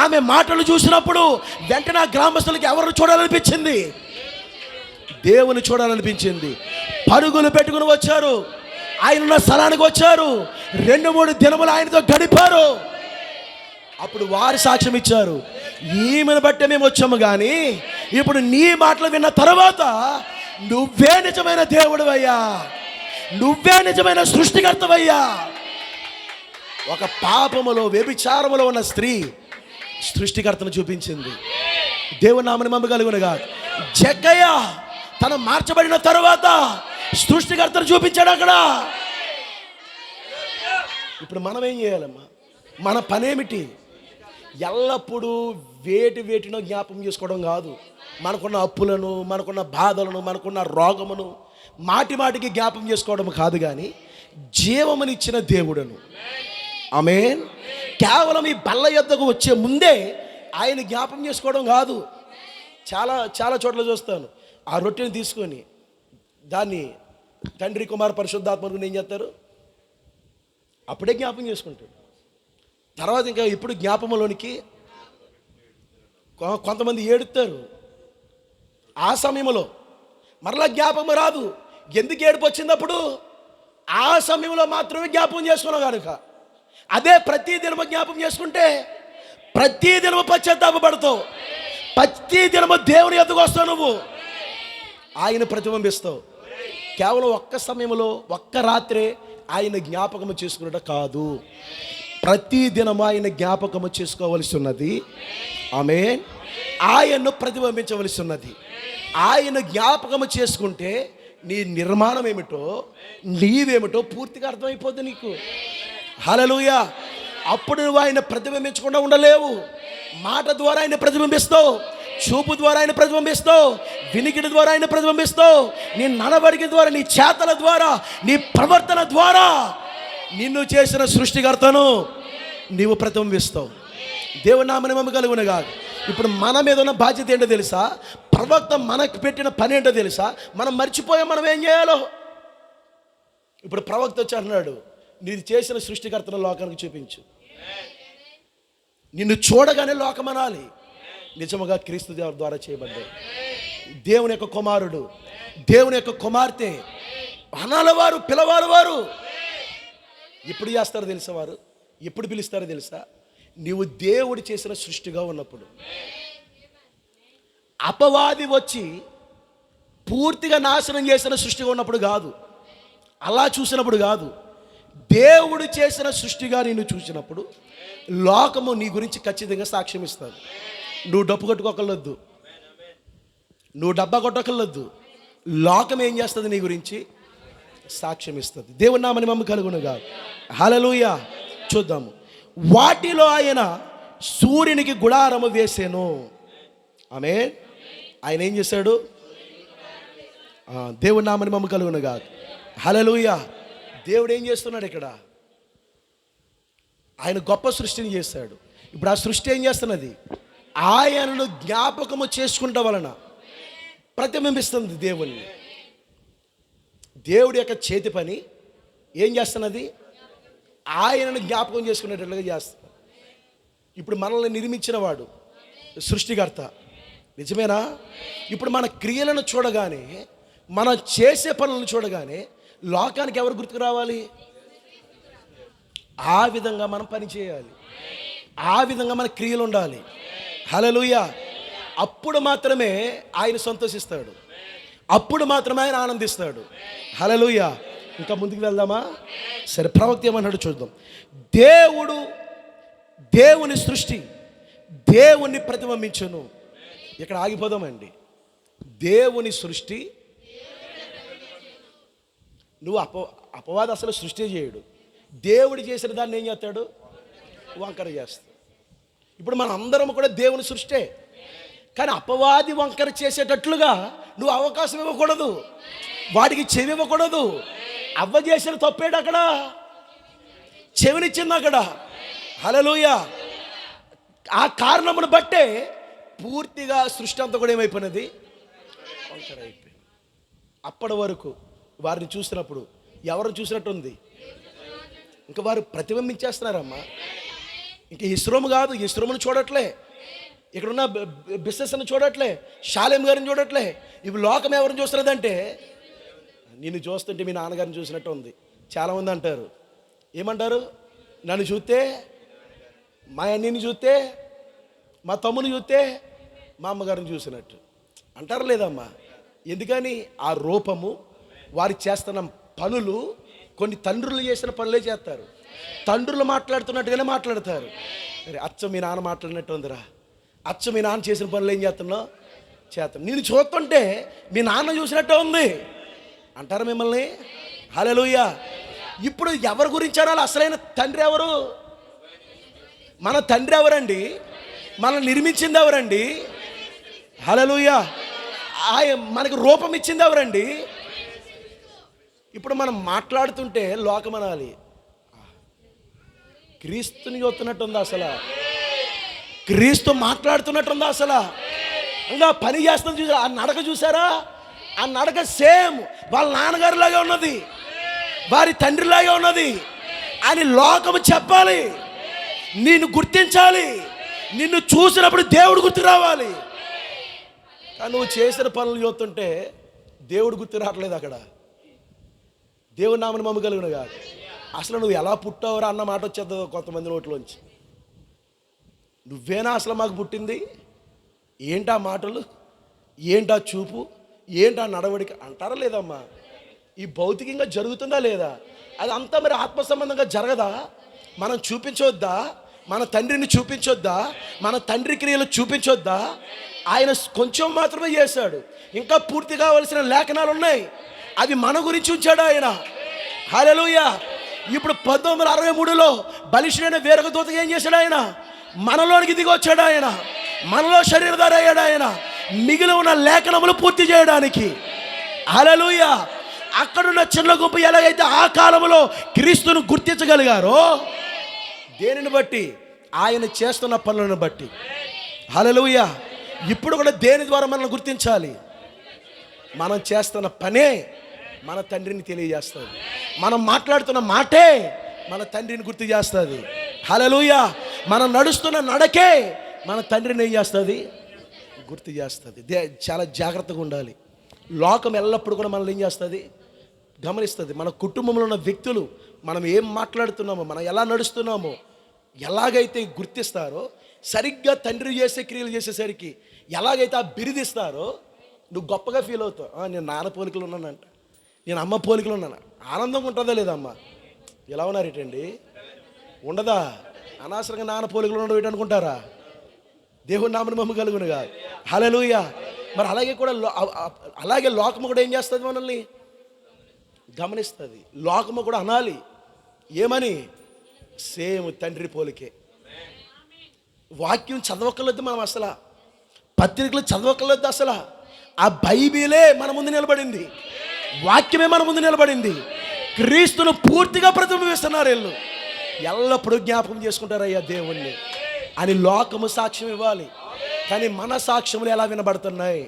Speaker 1: ఆమె మాటలు చూసినప్పుడు వెంటనే ఆ గ్రామస్తులకి ఎవరు చూడాలనిపించింది? దేవుని చూడాలనిపించింది. పరుగులు పెట్టుకుని వచ్చారు, ఆయనున్న స్థలానికి వచ్చారు, 2-3 దినములు ఆయనతో గడిపారు. అప్పుడు వారు సాక్ష్యం ఇచ్చారు, ఈమెను బట్టే మేము వచ్చాము, కానీ ఇప్పుడు నీ మాటలు విన్న తర్వాత నువ్వే నిజమైన దేవుడివయ్యా, నువ్వే నిజమైన సృష్టికర్తవయ్యా. ఒక పాపములో వ్యభిచారములో ఉన్న స్త్రీ సృష్టికర్తను చూపించింది. దేవుని నామని మమ్మ కలుగునుగా. జక్కయ్య తను మార్చబడిన తరువాత సృష్టికర్తను చూపించాడు అక్కడ. ఇప్పుడు మనం ఏం చేయాలమ్మా? మన పనేమిటి? ఎల్లప్పుడూ వేటినో జ్ఞాపకం చేసుకోవడం కాదు. మనకున్న అప్పులను, మనకున్న బాధలను, మనకున్న రోగమును మాటికి జ్ఞాపకం చేసుకోవడం కాదు, కానీ జీవమునిచ్చిన దేవుడను. ఆమేన్. కేవలం ఈ బల్ల యొద్దకు వచ్చే ముందే ఆయన జ్ఞాపకం చేసుకోవడం కాదు. చాలా చోట్ల చూస్తాను, ఆ రొట్టెని తీసుకొని దాన్ని తండ్రి, కుమార, పరిశుద్ధాత్మను ఏం చేస్తారు? అప్పుడే జ్ఞాపకం చేసుకుంటాడు. తర్వాత ఇంకా ఇప్పుడు జ్ఞాపకంలోనికి కొంతమంది ఏడుస్తారు. ఆ సమయంలో మరలా జ్ఞాపకం రాదు. ఎందుకు ఏడుపు వచ్చింది అప్పుడు? ఆ సమయంలో మాత్రమే జ్ఞాపకం చేసుకున్నావు కనుక. అదే ప్రతి దినము జ్ఞాపకం చేసుకుంటే ప్రతి దినము పశ్చాత్తాపపడతావు, ప్రతి దినము దేవుని ఎదుగు వస్తావు, నువ్వు ఆయన ప్రతిబింబిస్తావు. కేవలం ఒక్క సమయంలో, ఒక్క రాత్రే ఆయన జ్ఞాపకము చేసుకున్నట కాదు, ప్రతి దినము ఆయన జ్ఞాపకము చేసుకోవలసి ఉన్నది. ఆమేన్. ఆయన్ను ప్రతిబింబించవలసి ఉన్నది. ఆయన జ్ఞాపకము చేసుకుంటే నీ నిర్మాణం ఏమిటో, నీవేమిటో పూర్తిగా అర్థమైపోద్ది నీకు. హల్లెలూయా. అప్పుడు నువ్వు ఆయన ప్రతిబింబించకుండా ఉండలేవు. మాట ద్వారా ఆయన ప్రతిబింబిస్తావు, చూపు ద్వారా ఆయన ప్రతిబింబిస్తావు, వినికిడి ద్వారా ఆయన ప్రతిబింబిస్తావు, నీ నడవడిక ద్వారా, నీ చేతల ద్వారా, నీ ప్రవర్తన ద్వారా నిన్ను చేసిన సృష్టికర్తను నీవు ప్రతిబింబిస్తావు. దేవుని నామమున మహిమ కలుగును గాక. ఇప్పుడు మన మీద ఉన్న బాధ్యత ఏంటో తెలుసా? ప్రవక్త మనకు పెట్టిన పని ఏంటో తెలుసా? మనం మర్చిపోయాం మనం ఏం చేయాలో. ఇప్పుడు ప్రవక్త వచ్చి అన్నాడు, నీది చేసిన సృష్టికర్తను లోకానికి చూపించు. నిన్ను చూడగానే లోకం అనాలి, నిజముగా క్రీస్తు దేవుని ద్వారా చేయబడ్డాడు, దేవుని యొక్క కుమారుడు, దేవుని యొక్క కుమార్తె అనాలి వారు, పిలవాలి వారు. ఎప్పుడు చేస్తారో తెలుసా? వారు ఎప్పుడు పిలుస్తారో తెలుసా? నీవు దేవుడు చేసిన సృష్టిగా ఉన్నప్పుడు. అపవాది వచ్చి పూర్తిగా నాశనం చేసిన సృష్టిగా ఉన్నప్పుడు కాదు, అలా చూసినప్పుడు కాదు. దేవుడు చేసిన సృష్టిగా నిన్ను చూసినప్పుడు లోకము నీ గురించి ఖచ్చితంగా సాక్ష్యం ఇస్తుంది. నువ్వు డప్పు కొట్టుకోకలొద్దు, నువ్వు డబ్బా కొట్టకలొద్దు, లోకం ఏం చేస్తుంది? నీ గురించి సాక్ష్యం ఇస్తుంది. దేవుని నామమున మహిమ కలుగును గాక. హల్లెలూయా. చూద్దాము. వాటిలో ఆయన సూర్యునికి గుడారము వేసెను. ఆమేన్. ఆయన ఏం చేశాడు? దేవుని నామమున మహిమ కలుగును గాక. హల్లెలూయా. దేవుడు ఏం చేస్తున్నాడు ఇక్కడ? ఆయన గొప్ప సృష్టిని చేశాడు. ఇప్పుడు ఆ సృష్టి ఏం చేస్తున్నది? ఆయనను జ్ఞాపకము చేసుకుంటా వలన ప్రతిబింబిస్తుంది దేవుణ్ణి. దేవుడి యొక్క చేతి పని ఏం చేస్తున్నది? ఆయనను జ్ఞాపకం చేసుకునేటట్లుగా చేస్తుంది. ఇప్పుడు మనల్ని నిర్మించిన వాడు సృష్టికర్త, నిజమేనా? ఇప్పుడు మన క్రియలను చూడగానే, మనం చేసే పనులను చూడగానే లోకానికి ఎవరు గుర్తుకు రావాలి? ఆ విధంగా మనం పని చేయాలి, ఆ విధంగా మన క్రియలు ఉండాలి. హల్లెలూయా. అప్పుడు మాత్రమే ఆయన సంతోషిస్తాడు, అప్పుడు మాత్రమే ఆయన ఆనందిస్తాడు. హల్లెలూయా. ఇంకా ముందుకు వెళ్దామా? సరే, ప్రవక్త ఏమన్నాడు చూద్దాం. దేవుని సృష్టి దేవుణ్ణి ప్రతిబింబించును. ఇక్కడ ఆగిపోదామండి. దేవుని సృష్టి, నువ్వు అపవాది అసలు సృష్టి చేయడు. దేవుడు చేసిన దాన్ని ఏం చేస్తాడు? వంకర చేస్తాడు. ఇప్పుడు మన అందరం కూడా దేవుని సృష్టే, కానీ అపవాది వంకర చేసేటట్లుగా నువ్వు అవకాశం ఇవ్వకూడదు, వాడికి చెవి ఇవ్వకూడదు. అవ్వ చేసిన తప్పేడు అక్కడ. చెవినిచ్చింది అక్కడ. హల్లెలూయా. ఆ కారణమును బట్టే పూర్తిగా సృష్టి అంతా కూడా ఏమైపోయినది, అయిపోయింది. అప్పటి వరకు వారిని చూసినప్పుడు ఎవరు చూసినట్టుంది, ఇంకా వారు ప్రతిబింబించేస్తున్నారమ్మా. ఇంకా ఇస్రోము కాదు, ఇస్రోమును చూడట్లే, ఇక్కడున్న బిజినెస్ని చూడట్లే, షాలేం గారిని చూడట్లే. ఇవి లోకం ఎవరిని చూస్తున్నదంటే, నిన్ను చూస్తుంటే మీ నాన్నగారిని చూసినట్టు ఉంది. చాలామంది అంటారు, ఏమంటారు, నన్ను చూస్తే, మా అన్నీని చూస్తే, మా తమ్ముని చూస్తే మా అమ్మగారిని చూసినట్టు అంటారు. లేదమ్మా, ఎందుకని ఆ రూపము, వారి చేస్తున్న పనులు కొన్ని తండ్రులు చేసిన పనులే చేస్తారు. తండ్రులు మాట్లాడుతున్నట్టుగానే మాట్లాడతారు. మరి అచ్చం మీ నాన్న మాట్లాడినట్టు ఉందిరా, అచ్చం మీ నాన్న చేసిన పనులు ఏం చేస్తున్నావు, చేస్తాను. నేను చూస్తుంటే మీ నాన్న చూసినట్టే ఉంది అంటారు మిమ్మల్ని. హల్లెలూయా. ఇప్పుడు ఎవరి గురించి అనాలి? అసలైన తండ్రి ఎవరు? మన తండ్రి ఎవరండి? మనల్ని నిర్మించింది ఎవరండి? హల్లెలూయా. మనకి రూపం ఇచ్చింది ఎవరండి? ఇప్పుడు మనం మాట్లాడుతుంటే లోకం అనాలి, క్రీస్తుని చూస్తున్నట్టుందా అసలు? క్రీస్తు మాట్లాడుతున్నట్టుందా అసలు? ఇంకా పని చేస్తుంది చూసారా, ఆ నడక చూసారా? ఆ నడక సేమ్ వాళ్ళ నాన్నగారిలాగే ఉన్నది, వారి తండ్రిలాగే ఉన్నది అని లోకము చెప్పాలి. నిన్ను గుర్తించాలి, నిన్ను చూసినప్పుడు దేవుడు గుర్తు రావాలి. కానీ నువ్వు చేసిన పనులు చూస్తుంటే దేవుడు గుర్తు రావట్లేదు. అక్కడ దేవుని నామని మమ్మగలుగును కాదు. అసలు నువ్వు ఎలా పుట్టావురా అన్న మాట వచ్చేది కొంతమంది నోట్లోంచి. నువ్వేనా అసలు మాకు పుట్టింది? ఏంటా మాటలు, ఏంటా చూపు, ఏంటా నడవడిక అంటారా లేదమ్మా? ఈ భౌతికంగా జరుగుతుందా లేదా? అది అంతా మరి ఆత్మ సంబంధంగా జరగదా? మనం చూపించొద్దా? మన తండ్రిని చూపించొద్దా? మన తండ్రి క్రియలు చూపించొద్దా? ఆయన కొంచెం మాత్రమే చేశాడు, ఇంకా పూర్తి కావలసిన లేఖనాలు ఉన్నాయి. అది మన గురించి ఉంచాడు ఆయన. హల్లెలూయా. ఇప్పుడు 1963లో బలిష్ఠుడైన వేరొక దూతగా ఏం చేశాడు ఆయన? మనలోనికి దిగి వచ్చాడు ఆయన, మనలో శరీరధారి అయ్యాడు ఆయన, మిగిలి ఉన్న లేఖనములు పూర్తి చేయడానికి. హల్లెలూయా. అక్కడున్న చిన్న గుంపు ఎలాగైతే ఆ కాలంలో క్రీస్తును గుర్తించగలిగారో, దేనిని బట్టి? ఆయన చేస్తున్న పనులను బట్టి. హల్లెలూయా. ఇప్పుడు కూడా దేని ద్వారా మనల్ని గుర్తించాలి? మనం చేస్తున్న పనే మన తండ్రిని తెలియజేస్తుంది, మనం మాట్లాడుతున్న మాటే మన తండ్రిని గుర్తు చేస్తుంది. హల్లెలూయా. మనం నడుస్తున్న నడకే మన తండ్రిని ఏం చేస్తుంది? గుర్తు చేస్తుంది. చాలా జాగ్రత్తగా ఉండాలి. లోకం ఎల్లప్పుడూ కూడా మనల్ని ఏం చేస్తుంది? గమనిస్తుంది. మన కుటుంబంలో ఉన్న వ్యక్తులు మనం ఏం మాట్లాడుతున్నామో, మనం ఎలా నడుస్తున్నామో ఎలాగైతే గుర్తిస్తారో, సరిగ్గా తండ్రి చేసే క్రియలు చేసేసరికి ఎలాగైతే ఆ బిరుదిస్తారో నువ్వు గొప్పగా ఫీల్ అవుతావు. నేను నాన్న పోలికలు ఉన్నానంట, నేను అమ్మ పోలికలు ఉన్నాను. ఆనందంగా ఉంటుందా లేదా? అమ్మ ఎలా ఉన్నారు ఏంటండి? ఉండదా? అనవసరంగా నాన్న పోలికలు ఉండవు అనుకుంటారా? దేవుని నామని మమ్మ కలుగును కాదు. హల్లెలూయా. మరి అలాగే లోకము కూడా ఏం చేస్తుంది? మనల్ని గమనిస్తుంది. లోకము కూడా అనాలి ఏమని? సేమ్ తండ్రి పోలికే. వాక్యం చదవక్కర్లేదు మనం, అసలు పత్రికలు చదవక్కర్లేదు అసలు. ఆ బైబిలే మన ముందు నిలబడింది, వాక్యమే మన ముందు నిలబడింది. క్రీస్తును పూర్తిగా ప్రతిబింబిస్తున్నారు వీళ్ళు. ఎల్లప్పుడూ జ్ఞాపకం చేసుకుంటారయ్యా దేవుణ్ణి అని లోకము సాక్ష్యం ఇవ్వాలి. కానీ మన సాక్ష్యములు ఎలా వినబడుతున్నాయి,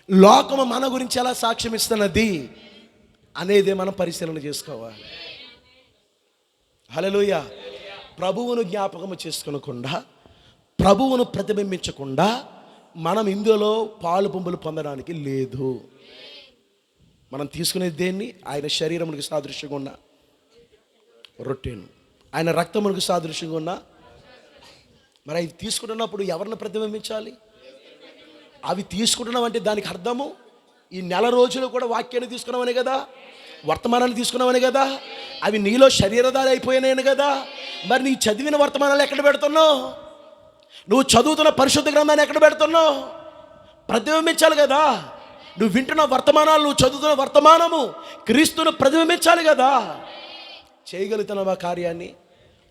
Speaker 1: లోకము మన గురించి ఎలా సాక్ష్యం ఇస్తున్నది అనేదే మనం పరిశీలన చేసుకోవాలి. హల్లెలూయా. ప్రభువును జ్ఞాపకము చేసుకొనకుండా, ప్రభువును ప్రతిబింబించకుండా మనం ఇందులో పాలు పంపులు పొందడానికి లేదు. మనం తీసుకునేది దేన్ని? ఆయన శరీరమునికి సాదృశ్యంగా ఉన్న రొట్టెను, ఆయన రక్తమునికి సాదృశ్యంగా ఉన్న. మరి అవి తీసుకుంటున్నప్పుడు ఎవరిని ప్రతిబింబించాలి? అవి తీసుకుంటున్నామంటే దానికి అర్థము ఈ నెల రోజులు కూడా వాక్యాన్ని తీసుకున్నామని కదా, వర్తమానాన్ని తీసుకున్నామని కదా, అవి నీలో శరీరధారి అయిపోయినాయని కదా. మరి నీ చదివిన వర్తమానాలు ఎక్కడ పెడుతున్నావు? నువ్వు చదువుతున్న పరిశుద్ధ గ్రంథాన్ని ఎక్కడ పెడుతున్నావు? ప్రతిబింబించాలి కదా. నువ్వు వింటున్న వర్తమానాలు, నువ్వు చదువుతున్న వర్తమానము క్రీస్తును ప్రతిబింబించాలి కదా. చేయగలుగుతున్నావా కార్యాన్ని?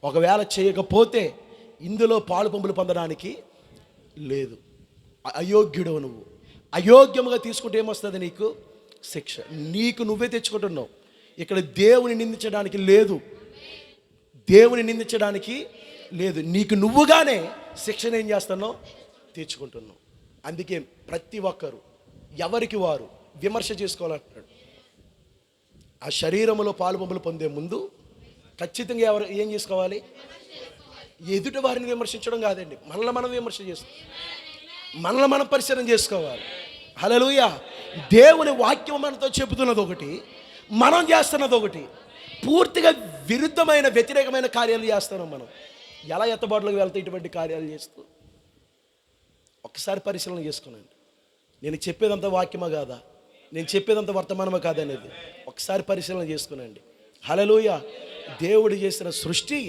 Speaker 1: ఒకవేళ చేయకపోతే ఇందులో పాలు పంపులు పొందడానికి లేదు. అయోగ్యుడు నువ్వు. అయోగ్యముగా తీసుకుంటే ఏమొస్తుంది? నీకు శిక్ష. నీకు నువ్వే తెచ్చుకుంటున్నావు. ఇక్కడ దేవుని నిందించడానికి లేదు. దేవుని నిందించడానికి లేదు. నీకు నువ్వుగానే శిక్షణ ఏం చేస్తున్నావు? తీర్చుకుంటున్నావు. అందుకే ప్రతి ఒక్కరు ఎవరికి వారు విమర్శ చేసుకోవాలంటున్నాడు. ఆ శరీరంలో పాలుబొమ్మలు పొందే ముందు ఖచ్చితంగా ఎవరు ఏం చేసుకోవాలి? ఎదుటి వారిని విమర్శించడం కాదండి, మనల్ని మనం విమర్శ చేసుకోవాలి, మనల్ని మనం పరిశీలన చేసుకోవాలి. హల్లెలూయా. దేవుని వాక్యం మనతో చెబుతున్నది ఒకటి, మనం చేస్తున్నది ఒకటి. పూర్తిగా విరుద్ధమైన వ్యతిరేకమైన కార్యాలు చేస్తున్నాం మనం. ఎలా ఎత్తబాటులోకి వెళ్తే ఇటువంటి కార్యాలు చేస్తూ ఒక్కసారి పరిశీలన చేసుకున్నాండి. నేను చెప్పేదంతా వాక్యమా కాదా, నేను చెప్పేదంతా వర్తమానమా కాదనేది ఒకసారి పరిశీలన చేసుకునండి. హల్లెలూయా. దేవుడు చేసిన సృష్టి,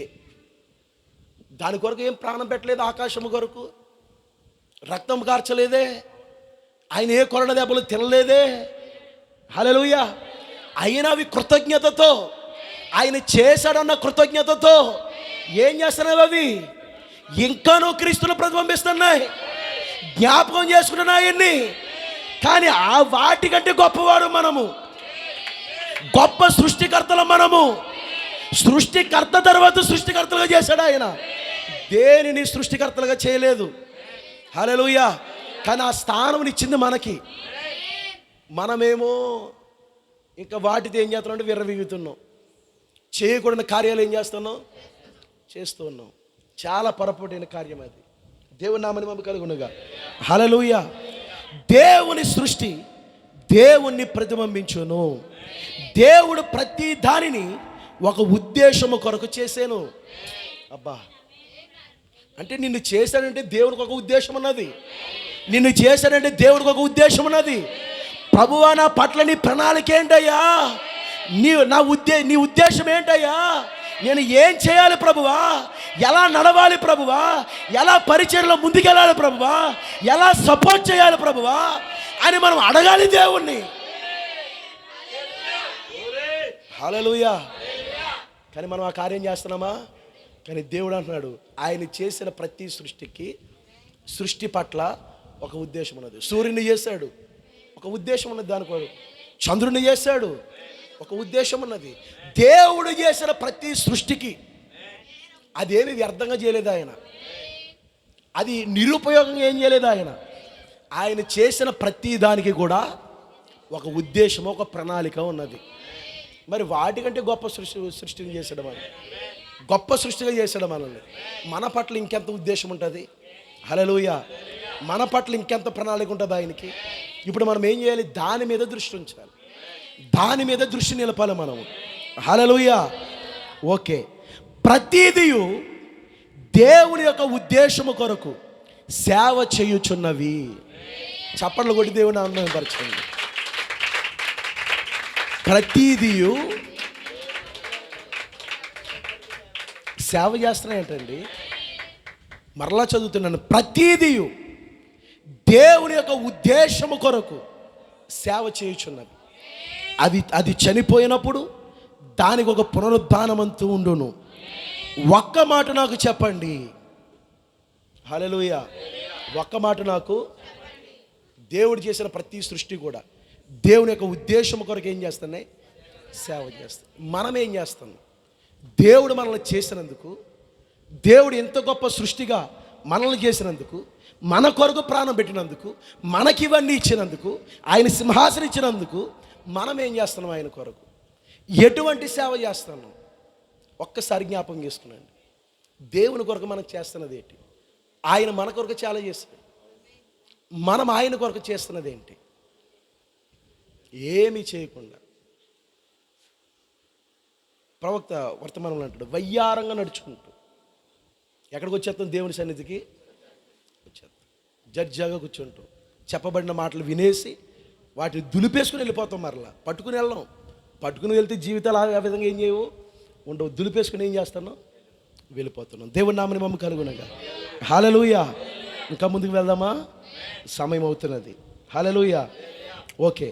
Speaker 1: దాని కొరకు ఏం ప్రాణం పెట్టలేదు, ఆకాశము కొరకు రక్తం కార్చలేదే, ఆయన ఏ కొరడ దెబ్బలు తినలేదే. హల్లెలూయా. అయినా అవి కృతజ్ఞతతో, ఆయన చేశాడన్న కృతజ్ఞతతో ఏం చేస్తున్నాయి? అవి ఇంకానూ క్రీస్తును ప్రతిబింబిస్తున్నాయి, జ్ఞాపకం చేసుకుంటున్నాయన్ని. కానీ ఆ వాటికంటే గొప్పవాడు మనము, గొప్ప సృష్టికర్తలు మనము. సృష్టికర్త తర్వాత సృష్టికర్తలుగా చేశాడు ఆయన, దేనిని సృష్టికర్తలుగా చేయలేదు. హల్లెలూయా. కానీ ఆ స్థానం ఇచ్చింది మనకి. మనమేమో ఇంకా వాటితో ఏం చేస్తున్నాం అంటే విర్రవీగుతున్నాం, చేయకూడని కార్యాలు ఏం చేస్తున్నాం? చేస్తూ ఉన్నాం. చాలా పొరపాటైన కార్యం అది. దేవుని నామని మమ్మ కలుగునుగా. హల్లెలూయా. దేవుని సృష్టి దేవుణ్ణి ప్రతిబింబించును. దేవుడు ప్రతి దానిని ఒక ఉద్దేశము కొరకు చేశాను. అబ్బా, అంటే నిన్ను చేశాడంటే దేవుడికి ఒక ఉద్దేశం ఉన్నది. నిన్ను చేశాడంటే దేవుడికి ఒక ఉద్దేశం ఉన్నది. ప్రభువా, నా పట్ల నీ ప్రణాళిక ఏంటయ్యా? నీ ఉద్దేశం ఏంటయ్యా? నేను ఏం చేయాలి ప్రభువా? ఎలా నడవాలి ప్రభువా? ఎలా పరిచర్యలో ముందుకెళ్ళాలి ప్రభువా? ఎలా సపోర్ట్ చేయాలి ప్రభువా అని మనం అడగాలి దేవుణ్ణి. హల్లెలూయా. కానీ మనం ఆ కార్యం చేస్తున్నామా? కానీ దేవుడు అంటున్నాడు, ఆయన చేసిన ప్రతి సృష్టి పట్ల ఒక ఉద్దేశం ఉన్నది. సూర్యుని చేశాడు, ఒక ఉద్దేశం ఉన్నది. దానికి చంద్రుని చేశాడు, ఒక ఉద్దేశం ఉన్నది. దేవుడు చేసిన ప్రతి సృష్టికి అదేమి వ్యర్థంగా చేయలేదు ఆయన, అది నిరుపయోగంగా ఏం చేయలేదు ఆయన. ఆయన చేసిన ప్రతి దానికి కూడా ఒక ఉద్దేశం, ఒక ప్రణాళిక ఉన్నది. మరి వాటికంటే గొప్ప సృష్టిని చేశాడు మనం, గొప్ప సృష్టిగా చేశాడు మనల్ని. మన పట్ల ఇంకెంత ఉద్దేశం ఉంటుంది? హల్లెలూయా. మన పట్ల ఇంకెంత ప్రణాళిక ఉంటుంది ఆయనకి. ఇప్పుడు మనం ఏం చేయాలి? దాని మీద దృష్టి ఉంచాలి, దాని మీద దృష్టి నిలపాలి మనము. హల్లెలూయా. ఓకే. ప్రతిదీ దేవుని యొక్క ఉద్దేశము కొరకు సేవ చేయుచున్నవి. చప్పట్లు కొట్టి దేవుని ఆనందపరచండి. ప్రతిదీ సేవ చేస్తున్నాయంటండి. మరలా చదువుతున్నాను. ప్రతిదీ దేవుని యొక్క ఉద్దేశము కొరకు సేవ చేయుచున్నది. అది చనిపోయినప్పుడు దానికి ఒక పునరుద్ధానమంతూ ఉండును. ఒక్క మాట నాకు చెప్పండి. హల్లెలూయా. ఒక్క మాట నాకు. దేవుడు చేసిన ప్రతి సృష్టి కూడా దేవుని యొక్క ఉద్దేశం కొరకు ఏం చేస్తున్నాయి? సేవ చేస్తాయి. మనం ఏం చేస్తాం? దేవుడు మనల్ని చేసినందుకు, దేవుడు ఎంత గొప్ప సృష్టిగా మనల్ని చేసినందుకు, మన కొరకు ప్రాణం పెట్టినందుకు, మనకి ఇవన్నీ ఇచ్చినందుకు, ఆయన సింహాసనం ఇచ్చినందుకు మనం ఏం చేస్తున్నాం? ఆయన కొరకు ఎటువంటి సేవ చేస్తున్నాం? ఒక్కసారి జ్ఞాపకం చేసుకున్నాండి. దేవుని కొరకు మనం చేస్తున్నది ఏంటి? ఆయన మన కొరకు చాలా చేస్తాడు. మనం ఆయన కొరకు చేస్తున్నది ఏంటి? ఏమీ చేయకుండా ప్రవక్త వర్తమానంలో అంటాడు, వయ్యారంగా నడుచుకుంటూ ఎక్కడికి వచ్చేస్తాం? దేవుని సన్నిధికి వచ్చేస్తాం. జడ్జాగా కూర్చుంటాం. చెప్పబడిన మాటలు వినేసి వాటిని దులిపేసుకుని వెళ్ళిపోతాం. మరలా పట్టుకుని వెళ్ళాం. పట్టుకుని వెళ్తే జీవితాలు ఆ విధంగా ఏం చేయవు, ఉండవు. దులిపేసుకుని ఏం చేస్తున్నాం? వెళ్ళిపోతున్నాం. దేవుని నామని మమ్మ కలుగునగా. హల్లెలూయా. ఇంకా ముందుకు వెళ్దామా? సమయం అవుతున్నది. హల్లెలూయా. ఓకే.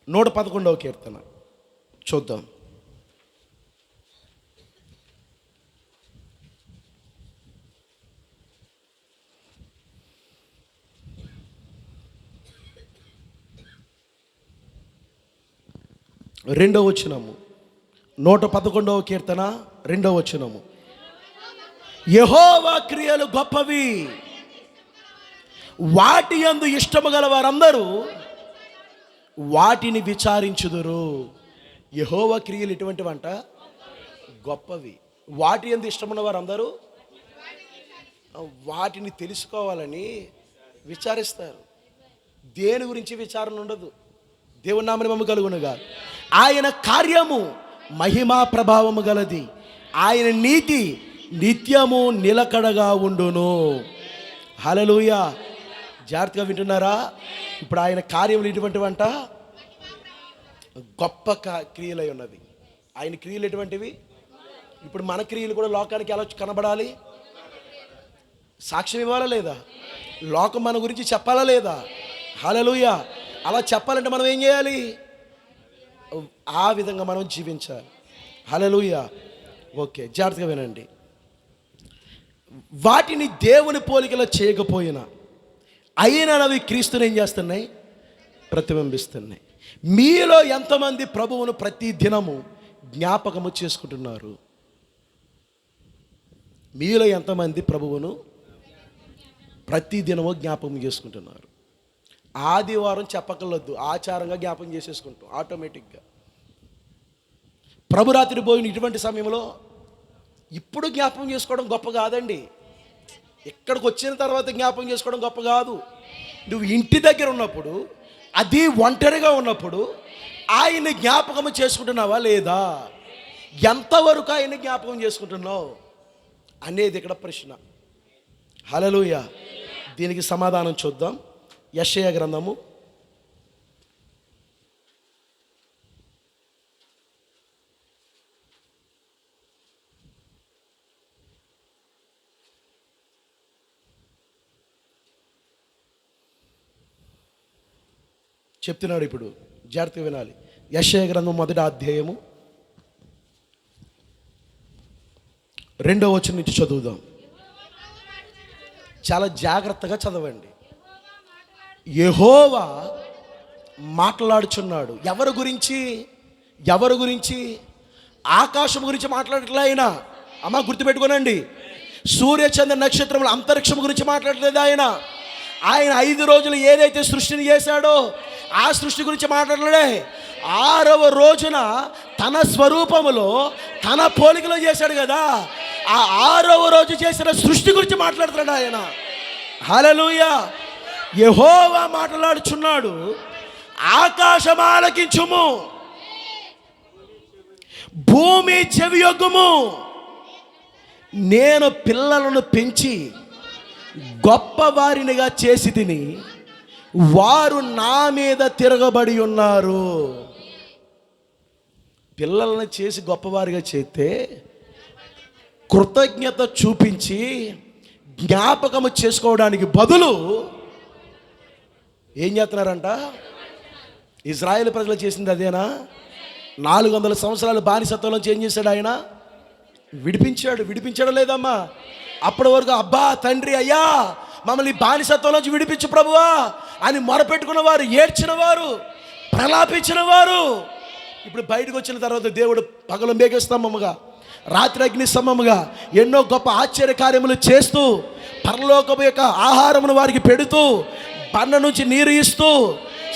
Speaker 1: 111వ కీర్తన చూద్దాం. రెండవ వచనము. 111వ కీర్తన 2వ వచనము. యెహోవా క్రియలు గొప్పవి, వాటి యందు ఇష్టము గల వారందరూ వాటిని విచారించుదురు. యెహోవా క్రియలు ఎటువంటివంట? గొప్పవి. వాటి యందు ఇష్టమున్న వారందరూ వాటిని తెలుసుకోవాలని విచారిస్తారు. దేని గురించి విచారణ ఉండదు. దేవుని నామమున మహిమ కలుగునుగా. ఆయన కార్యము మహిమా ప్రభావము గలది, ఆయన నీతి నిత్యము నిలకడగా ఉండును. హల్లెలూయా. జాగ్రత్తగా వింటున్నారా? ఇప్పుడు ఆయన కార్యములు ఎటువంటివంట? గొప్ప క్రియలై ఉన్నవి. ఆయన క్రియలు ఎటువంటివి? ఇప్పుడు మన క్రియలు కూడా లోకానికి ఎలా కనబడాలి? సాక్ష్యం ఇవ్వాలా లేదా? లోకం మన గురించి చెప్పాలా లేదా? హల్లెలూయా. అలా చెప్పాలంటే మనం ఏం చేయాలి? ఆ విధంగా మనం జీవించాలి. హల్లెలూయా. ఓకే, జాగ్రత్తగా వినండి. వాటిని దేవుని పోలికలో చేయకపోయినా అయినవి క్రీస్తుని ఏం చేస్తున్నాయి? ప్రతిబింబిస్తున్నాయి. మీలో ఎంతమంది ప్రభువును ప్రతి దినము జ్ఞాపకము చేసుకుంటున్నారు? మీలో ఎంతమంది ప్రభువును ప్రతి దినము జ్ఞాపకం చేసుకుంటున్నారు? ఆదివారం చెప్పకలొద్దు, ఆచారంగా జ్ఞాపకం చేసేసుకుంటాం ఆటోమేటిక్గా. ప్రభురాత్రి పోయిన ఇటువంటి సమయంలో ఇప్పుడు జ్ఞాపకం చేసుకోవడం గొప్ప కాదండి. ఇక్కడికి వచ్చిన తర్వాత జ్ఞాపకం చేసుకోవడం గొప్ప కాదు. నువ్వు ఇంటి దగ్గర ఉన్నప్పుడు, అది ఒంటరిగా ఉన్నప్పుడు ఆయన్ని జ్ఞాపకం చేసుకుంటున్నావా లేదా? ఎంతవరకు ఆయన్ని జ్ఞాపకం చేసుకుంటున్నావు అనేది ఇక్కడ ప్రశ్న. హల్లెలూయా. దీనికి సమాధానం చూద్దాం. యెషయా గ్రంథము 8 చెప్తున్నాడు. ఇప్పుడు జాగ్రత్తగా వినాలి. యెషయా గ్రంథం 1వ అధ్యాయము 2వ వచనం నుంచి చదువుదాం. చాలా జాగ్రత్తగా చదవండి. యెహోవా మాట్లాడుచున్నాడు. ఎవరి గురించి? ఎవరి గురించి? ఆకాశం గురించి మాట్లాడట్లే ఆయన. అమ్మ గుర్తుపెట్టుకోనండి, సూర్య చంద్ర నక్షత్రముల అంతరిక్షం గురించి మాట్లాడలేదు ఆయన. ఆయన 5 రోజులు ఏదైతే సృష్టిని చేశాడో ఆ సృష్టి గురించి మాట్లాడలే. 6వ రోజున తన స్వరూపములో తన పోలికలో చేశాడు కదా, ఆ 6వ రోజు చేసిన సృష్టి గురించి మాట్లాడుతున్నాడు ఆయన. హల్లెలూయా. యెహోవా మాట్లాడుచున్నాడు. ఆకాశం ఆలకించుము, భూమి చెవియొగ్గుము. నేను పిల్లలను పెంచి గొప్ప వారినిగా చేసి తిని వారు నా మీద తిరగబడి ఉన్నారు. పిల్లలను చేసి గొప్పవారిగా చేస్తే కృతజ్ఞత చూపించి జ్ఞాపకము చేసుకోవడానికి బదులు ఏం చేస్తున్నారంట? ఇజ్రాయేల్ ప్రజలు చేసింది అదేనా? 400 సంవత్సరాలు బానిసత్వంలోంచి ఏం చేశాడు ఆయన? విడిపించాడు లేదమ్మా? అప్పటి వరకు అబ్బా తండ్రి అయ్యా మమ్మల్ని బానిసత్వంలోంచి విడిపించు ప్రభువా అని మొరపెట్టుకున్న వారు, ఏడ్చిన వారు, ప్రలాపించిన వారు, ఇప్పుడు బయటకు వచ్చిన తర్వాత దేవుడు పగలు మేఘస్తంభముగా, రాత్రి అగ్నిస్తంభముగా ఎన్నో గొప్ప ఆశ్చర్య కార్యములు చేస్తూ, పరలోకము యొక్క ఆహారమును వారికి పెడుతూ, బండ నుంచి నీరు ఇస్తూ,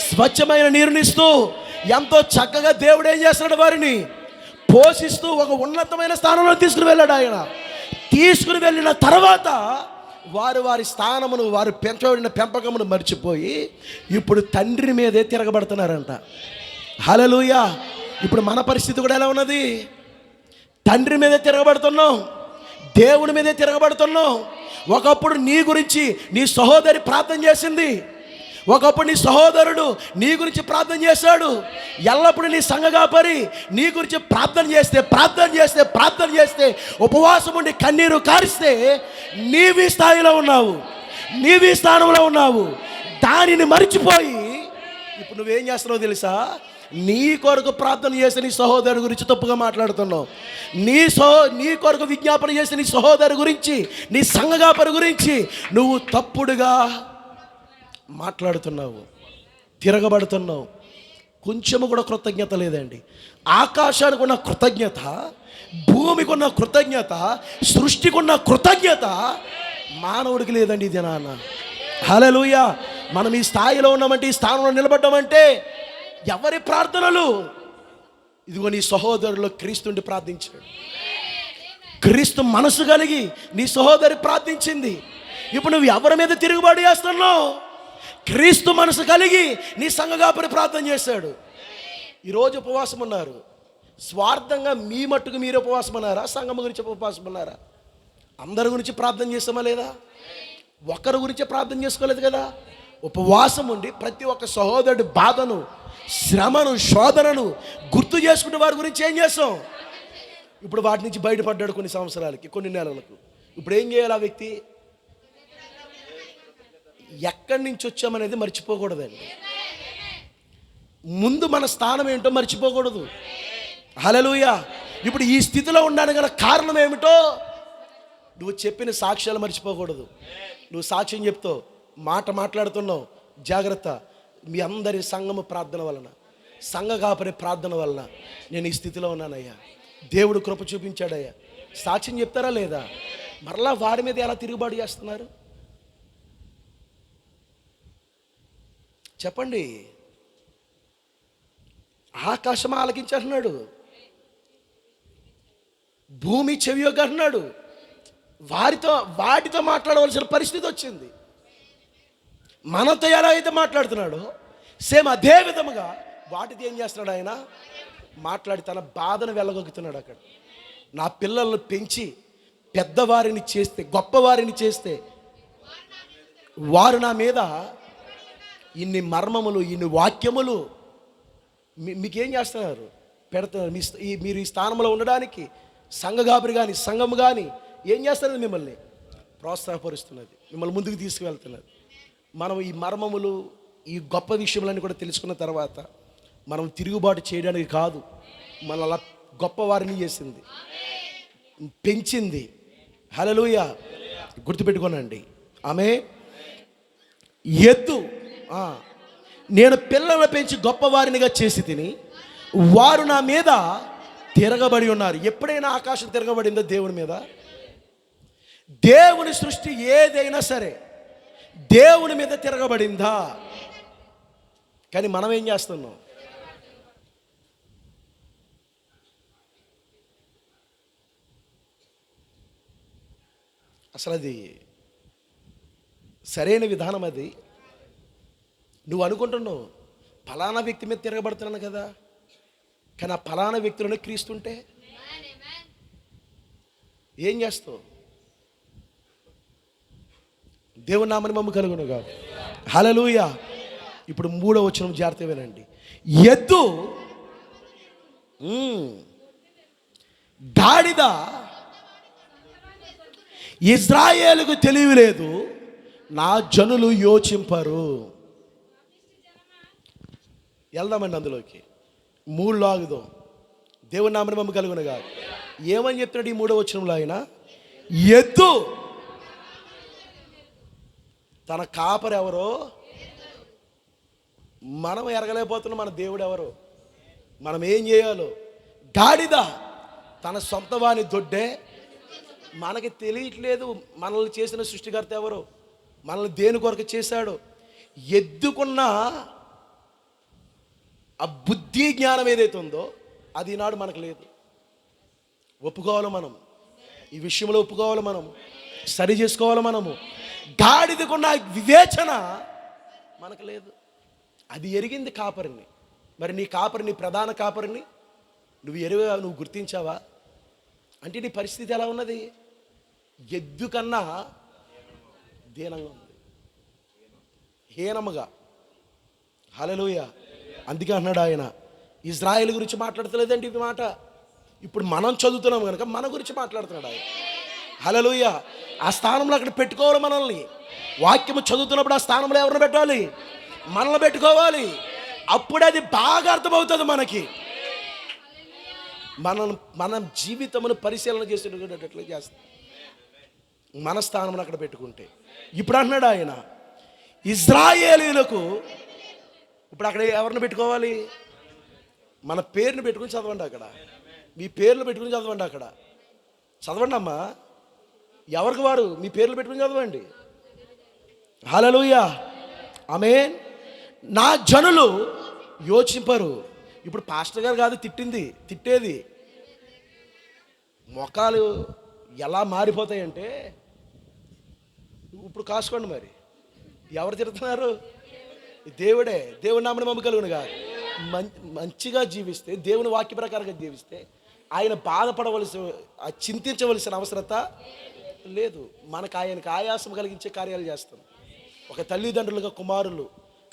Speaker 1: స్వచ్ఛమైన నీరునిస్తూ, ఎంతో చక్కగా దేవుడు ఏం చేస్తున్నాడు? వారిని పోషిస్తూ ఒక ఉన్నతమైన స్థానంలో తీసుకుని వెళ్ళాడు ఆయన. తీసుకుని వెళ్ళిన తర్వాత వారి స్థానమును, వారు పెంచబడిన పెంపకమును మర్చిపోయి ఇప్పుడు తండ్రి మీదే తిరగబడుతున్నారంట. హల్లెలూయా. ఇప్పుడు మన పరిస్థితి కూడా ఎలా ఉన్నది? తండ్రి మీదే తిరగబడుతున్నాం, దేవుని మీదే తిరగబడుతున్నాం. ఒకప్పుడు నీ గురించి నీ సహోదరి ప్రార్థన చేసింది, ఒకప్పుడు నీ సహోదరుడు నీ గురించి ప్రార్థన చేశాడు. ఎల్లప్పుడూ నీ సంఘకాపరి నీ గురించి ప్రార్థన చేస్తే ఉపవాసం ఉండి కన్నీరు కారిస్తే నీవి స్థాయిలో ఉన్నావు, నీవి స్థానంలో ఉన్నావు. దానిని మర్చిపోయి ఇప్పుడు నువ్వేం చేస్తున్నావు తెలుసా? నీ కొరకు ప్రార్థన చేసి నీ సహోదరు గురించి తప్పుగా మాట్లాడుతున్నావు. నీ కొరకు విజ్ఞాపన చేసి నీ సహోదరు గురించి, నీ సంఘకాపరి గురించి నువ్వు తప్పుడుగా మాట్లాడుతున్నావు, తిరగబడుతున్నావు. కొంచెము కూడా కృతజ్ఞత లేదండి. ఆకాశానికి ఉన్న కృతజ్ఞత, భూమికి ఉన్న కృతజ్ఞత, సృష్టికి ఉన్న కృతజ్ఞత మానవుడికి లేదండి. ఇది నాన్న హల్లెలూయా. మనం ఈ స్థాయిలో ఉన్నామంటే, ఈ స్థానంలో నిలబడ్డామంటే ఎవరి ప్రార్థనలు? ఇదిగో నీ సహోదరులు క్రీస్తుని ప్రార్థించాడు. క్రీస్తు మనసు కలిగి నీ సహోదరి ప్రార్థించింది. ఇప్పుడు నువ్వు ఎవరి మీద తిరుగుబాటు చేస్తున్నావు? క్రీస్తు మనసు కలిగి నీ సంఘకాపరి ప్రార్థన చేశాడు. ఈరోజు ఉపవాసం ఉన్నారు. స్వార్థంగా మీ మట్టుకు మీరు ఉపవాసం ఉన్నారా? సంఘం గురించి ఉపవాసం ఉన్నారా? అందరి గురించి ప్రార్థన చేస్తామా లేదా? ఒకరి గురించి ప్రార్థన చేసుకోలేదు కదా. ఉపవాసం ఉండి ప్రతి ఒక్క సహోదరుడి బాధను, శ్రమను, శోధనను గుర్తు చేసుకుంటే వారి గురించి ఏం చేస్తాం? ఇప్పుడు వాటి నుంచి బయటపడ్డాడు కొన్ని సంవత్సరాలకి, కొన్ని నెలలకు. ఇప్పుడు ఏం చేయాలి? ఆ వ్యక్తి ఎక్కడి నుంచి వచ్చామనేది మర్చిపోకూడదండి. ముందు మన స్థానం ఏంటో మర్చిపోకూడదు. హల్లెలూయా. ఇప్పుడు ఈ స్థితిలో ఉండడానికి గల కారణం ఏమిటో నువ్వు చెప్పిన సాక్ష్యాలు మర్చిపోకూడదు. నువ్వు సాక్ష్యం చెప్తావు, మాట మాట్లాడుతున్నావు, జాగ్రత్త. మీ అందరి సంఘము ప్రార్థన వలన, సంఘ కాపరి ప్రార్థన వలన నేను ఈ స్థితిలో ఉన్నానయ్యా, దేవుడు కృప చూపించాడయ్యా. సాక్ష్యం చెప్తారా లేదా? మరలా వారి మీద ఎలా తిరుగుబాటు చేస్తున్నారు చెప్పండి. ఆకాశం ఆలకించంటున్నాడు, భూమి చెవియొగ్గ అంటున్నాడు. వాటితో మాట్లాడవలసిన పరిస్థితి వచ్చింది. మనతో ఎలా అయితే మాట్లాడుతున్నాడో సేమ్ అదే విధముగా వాటితో ఏం చేస్తున్నాడు? ఆయన మాట్లాడి తన బాధను వెళ్ళగొక్కుతున్నాడు. అక్కడ నా పిల్లలను పెంచి పెద్దవారిని చేస్తే, గొప్పవారిని చేస్తే, వారు నా మీద ఇన్ని మర్మములు, ఇన్ని వాక్యములు మీకేం చేస్తున్నారు? పెడుతున్నారు. మీరు ఈ స్థానంలో ఉండడానికి సంఘకాపరి కానీ, సంఘము కానీ ఏం చేస్తున్నది? మిమ్మల్ని ప్రోత్సాహపరుస్తున్నది, మిమ్మల్ని ముందుకు తీసుకువెళ్తున్నది. మనం ఈ మర్మములు, ఈ గొప్ప విషయములన్నీ కూడా తెలుసుకున్న తర్వాత మనం తిరుగుబాటు చేయడానికి కాదు, మన అలా గొప్పవారిని చేసింది, పెంచింది. హల్లెలూయా. గుర్తుపెట్టుకోనండి. ఆమె ఎద్దు, నేను పిల్లలను పెంచి గొప్పవారినిగా చేసి తిని వారు నా మీద తిరగబడి ఉన్నారు. ఎప్పుడైనా ఆకాశం తిరగబడిందో దేవుని మీద? దేవుని సృష్టి ఏదైనా సరే దేవుని మీద తిరగబడిందా? కానీ మనం ఏం చేస్తున్నాం? అసలు అది సరైన విధానం అది. నువ్వు అనుకుంటున్నావు ఫలానా వ్యక్తి మీద తిరగబడుతున్నాను కదా, కానీ ఆ ఫలానా వ్యక్తిలోనే క్రీస్తుంటే ఏం చేస్తావు? దేవుని నామని మమ్మ కలుగును కాదు. హల్లెలూయా. ఇప్పుడు 3వ వచనం జాగ్రత్తగా వినండి. ఎద్దు, గాడిద, ఇజ్రాయేలుకు తెలివి లేదు, నా జనులు యోచింపరు. వెళ్దామండి అందులోకి. 3లో ఆగుదాం. దేవుని నామని మమ్మ కలుగును కాదు. ఏమని చెప్తున్నాడు ఈ 3వ వచనంలో? ఆయన ఎద్దు, తన కాపరి ఎవరో మనం ఎరగలేకపోతున్నాం. మన దేవుడు ఎవరో మనం ఏం చేయాలో. గాడిద, తన సొంత వాని దొడ్డే, మనకి తెలియట్లేదు మనల్ని చేసిన సృష్టికర్త ఎవరో, మనల్ని దేని కొరకు చేశాడో. ఎద్దుకున్న ఆ బుద్ధి జ్ఞానం ఏదైతే ఉందో అది ఈనాడు మనకు లేదు. ఒప్పుకోవాలి మనం, ఈ విషయంలో ఒప్పుకోవాలి మనం, సరి చేసుకోవాలి మనము. గాడిదకున్న వివేచన మనకు లేదు. అది ఎరిగింది కాపరిని. మరి నీ కాపరిని, ప్రధాన కాపరిని నువ్వు గుర్తించావా? అంటే నీ పరిస్థితి ఎలా ఉన్నది? ఎద్దు కన్నా దీనంగా ఉంది, హీనముగా. హల్లెలూయా. అందుకే అన్నాడు ఆయన, ఇజ్రాయేల్ గురించి మాట్లాడతలేదండి ఇది మాట. ఇప్పుడు మనం చదువుతున్నాం కనుక మన గురించి మాట్లాడుతున్నాడు ఆయన. హల్లెలూయా. ఆ స్థానంలో అక్కడ పెట్టుకోవాలి మనల్ని. వాక్యము చదువుతున్నప్పుడు ఆ స్థానంలో ఎవరిని పెట్టాలి? మనల్ని పెట్టుకోవాలి. అప్పుడు అది బాగా అర్థమవుతుంది మనకి. మన జీవితమును పరిశీలన చేసేటట్లు చేస్తాం మన స్థానంలో అక్కడ పెట్టుకుంటే. ఇప్పుడు అన్నాడు ఆయన, ఇజ్రాయేలీలకు ఇప్పుడు అక్కడ ఎవరిని పెట్టుకోవాలి? మన పేరుని పెట్టుకుని చదవండి అక్కడ, మీ పేర్లు పెట్టుకుని చదవండి అక్కడ. చదవండి అమ్మా, ఎవరికి వారు మీ పేర్లు పెట్టుకుని చదవండి. హల్లెలూయా, ఆమేన్. నా జనులు యోచింపరు. ఇప్పుడు పాస్టర్ గారు కాదు తిట్టేది, మొఖాలు ఎలా మారిపోతాయంటే, ఇప్పుడు కాసుకోండి మరి, ఎవరు తిడుతున్నారు? దేవుడే. దేవుని నామమున మహిమ కలుగునుగా. మంచిగా జీవిస్తే, దేవుని వాక్య ప్రకారంగా జీవిస్తే ఆయన బాధపడవలసి, చింతించవలసిన అవసరత లేదు. మనకు ఆయనకు ఆయాసం కలిగించే కార్యాలు చేస్తాం. ఒక తల్లిదండ్రులుగా కుమారులు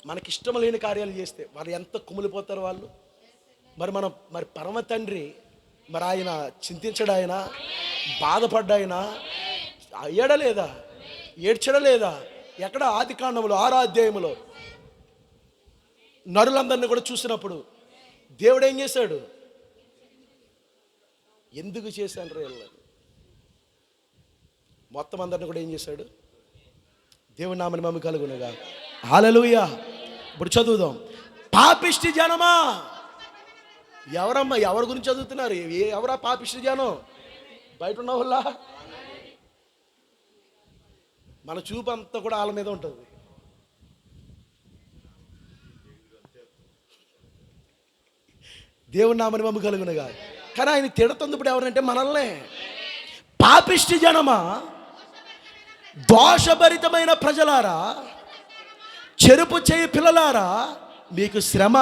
Speaker 1: మనకిష్టం లేని కార్యాలు చేస్తే వాళ్ళు ఎంత కుమిలిపోతారు వాళ్ళు. మరి పరమ తండ్రి, మరి ఆయన చింతించడా, ఆయన బాధపడ్డాయన, ఏడ్చడలేదా? ఎక్కడ? ఆది కాండములో 6వ అధ్యాయములో నరులందరినీ కూడా చూసినప్పుడు దేవుడు ఏం చేశాడు? ఎందుకు చేశాను రే మొత్తం అందరిని కూడా ఏం చేశాడు? దేవుని నామమున మహిమ కలుగునుగా. హల్లెలూయా. ఇప్పుడు చదువుదాం. పాపిష్టి జనమా. ఎవరమ్మా? ఎవరి గురించి చదువుతున్నారు? ఎవరా పాపిష్టి జనం? బయట ఉన్న వాళ్ళ? మన చూపు అంతా కూడా వాళ్ళ మీద ఉంటుంది. దేవుని నామమున మహిమ కలుగునుగా. కానీ ఆయన తిడుతుంది ఇప్పుడు ఎవరంటే మనల్నే. పాపిష్టి జనమా, దోషభరితమైన ప్రజలారా, చెరుపు చేయి పిల్లలారా, మీకు శ్రమ.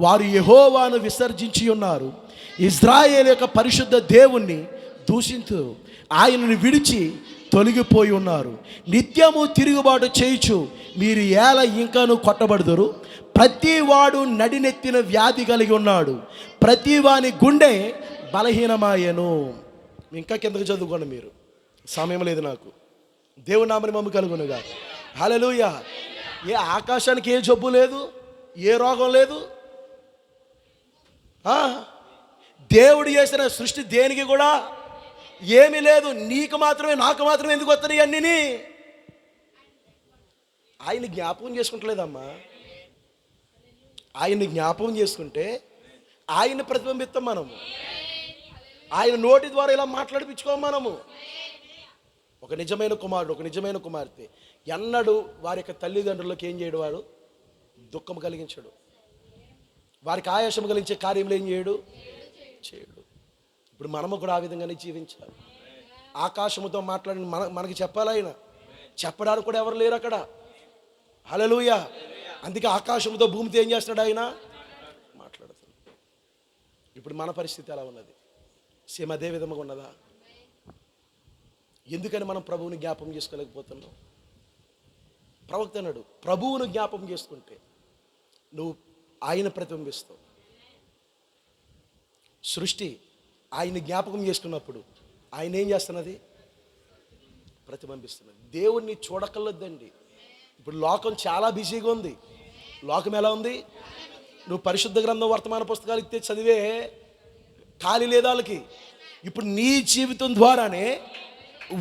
Speaker 1: వారు యెహోవాను విసర్జించి ఉన్నారు, ఇశ్రాయేలు యొక్క పరిశుద్ధ దేవుణ్ణి దూషించు ఆయనను విడిచి తొలగిపోయి ఉన్నారు. నిత్యము తిరుగుబాటు చేయుచు మీరు ఏల ఇంకాను కొట్టబడుదురు. ప్రతి వాడు నడినెత్తిన వ్యాధి కలిగి ఉన్నాడు, ప్రతి వాని గుండె బలహీనమాయను. ఇంకా కిందకు చదువుకోండి, మీరు సమయం లేదు నాకు. దేవుని నామమున మహిమ కలుగునుగా. హల్లెలూయా. ఏ ఆకాశానికి ఏ జబ్బు లేదు, ఏ రోగం లేదు. దేవుడు చేసిన సృష్టి దేనికి కూడా ఏమీ లేదు. నీకు మాత్రమే, నాకు మాత్రమే ఎందుకు వస్తున్నాయి అన్నీ? ఆయన్ని జ్ఞాపకం చేసుకుంటలేదమ్మా. ఆయన్ని జ్ఞాపకం చేసుకుంటే ఆయన్ని ప్రతిబింబిస్తాం మనము. ఆయన నోటి ద్వారా ఇలా మాట్లాడిపించుకోము మనము. ఒక నిజమైన కుమారుడు, ఒక నిజమైన కుమార్తె ఎన్నడూ వారి యొక్క తల్లిదండ్రులకు ఏం చేయడు? వాడు దుఃఖం కలిగించడు. వారికి ఆయాసం కలిగించే కార్యములు ఏం చేయడు? ఇప్పుడు మనము కూడా ఆ విధంగానే జీవించాలి. ఆకాశముతో మాట్లాడి మనకి చెప్పాలి. ఆయన చెప్పడానికి కూడా ఎవరు లేరు అక్కడ. హల్లెలూయా. అందుకే ఆకాశముతో భూమితో ఏం చేస్తున్నాడు? ఆయన మాట్లాడుతున్నాడు. ఇప్పుడు మన పరిస్థితి ఎలా ఉన్నది? సేమ్ అదే విధంగా ఉన్నదా? ఎందుకని మనం ప్రభువుని జ్ఞాపకం చేసుకోలేకపోతున్నాం? ప్రవక్త అన్నాడు, ప్రభువును జ్ఞాపకం చేసుకుంటే నువ్వు ఆయన ప్రతిబింబిస్తావు. సృష్టి ఆయన జ్ఞాపకం చేసుకున్నప్పుడు ఆయన ఏం చేస్తున్నది? ప్రతిబింబిస్తున్నది. దేవుణ్ణి చూడకలొద్దండి. ఇప్పుడు లోకం చాలా బిజీగా ఉంది. లోకం ఎలా ఉంది? నువ్వు పరిశుద్ధ గ్రంథం, వర్తమాన పుస్తకాలు ఇస్తే చదివే ఖాళీ లేదు వాళ్ళకి. ఇప్పుడు నీ జీవితం ద్వారానే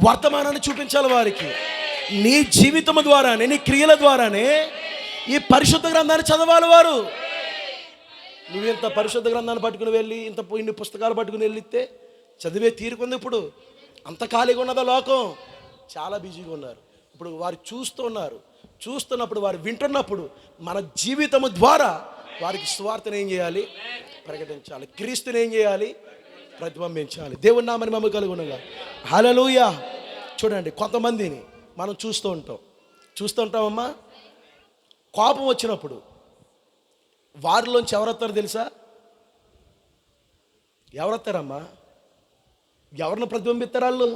Speaker 1: వర్తమానాన్ని చూపించాలి వారికి. నీ జీవితం ద్వారానే, నీ క్రియల ద్వారానే ఈ పరిశుద్ధ గ్రంథాన్ని చదవాలి వారు. నువ్వు ఇంత పరిశుద్ధ గ్రంథాన్ని పట్టుకుని వెళ్ళి, ఇన్ని పుస్తకాలు పట్టుకుని వెళ్ళితే చదివే తీరుకుంది. ఇప్పుడు అంత ఖాళీగా ఉన్నదా లోకం? చాలా బిజీగా ఉన్నారు. ఇప్పుడు వారు చూస్తున్నప్పుడు వారు వింటున్నప్పుడు మన జీవితము ద్వారా వారికి సువార్తను ఏం చేయాలి? ప్రకటించాలి. క్రీస్తుని ఏం చేయాలి? ప్రతిబింబించాలి. దేవుని నామమున మహిమ కలుగునుగా. హల్లెలూయా. చూడండి, కొంతమందిని మనం చూస్తూ ఉంటామమ్మా. కోపం వచ్చినప్పుడు వారిలోంచి ఎవరొస్తారో తెలుసా? ఎవరొస్తారమ్మా? ఎవరిని ప్రతిబింబిస్తారు వాళ్ళు?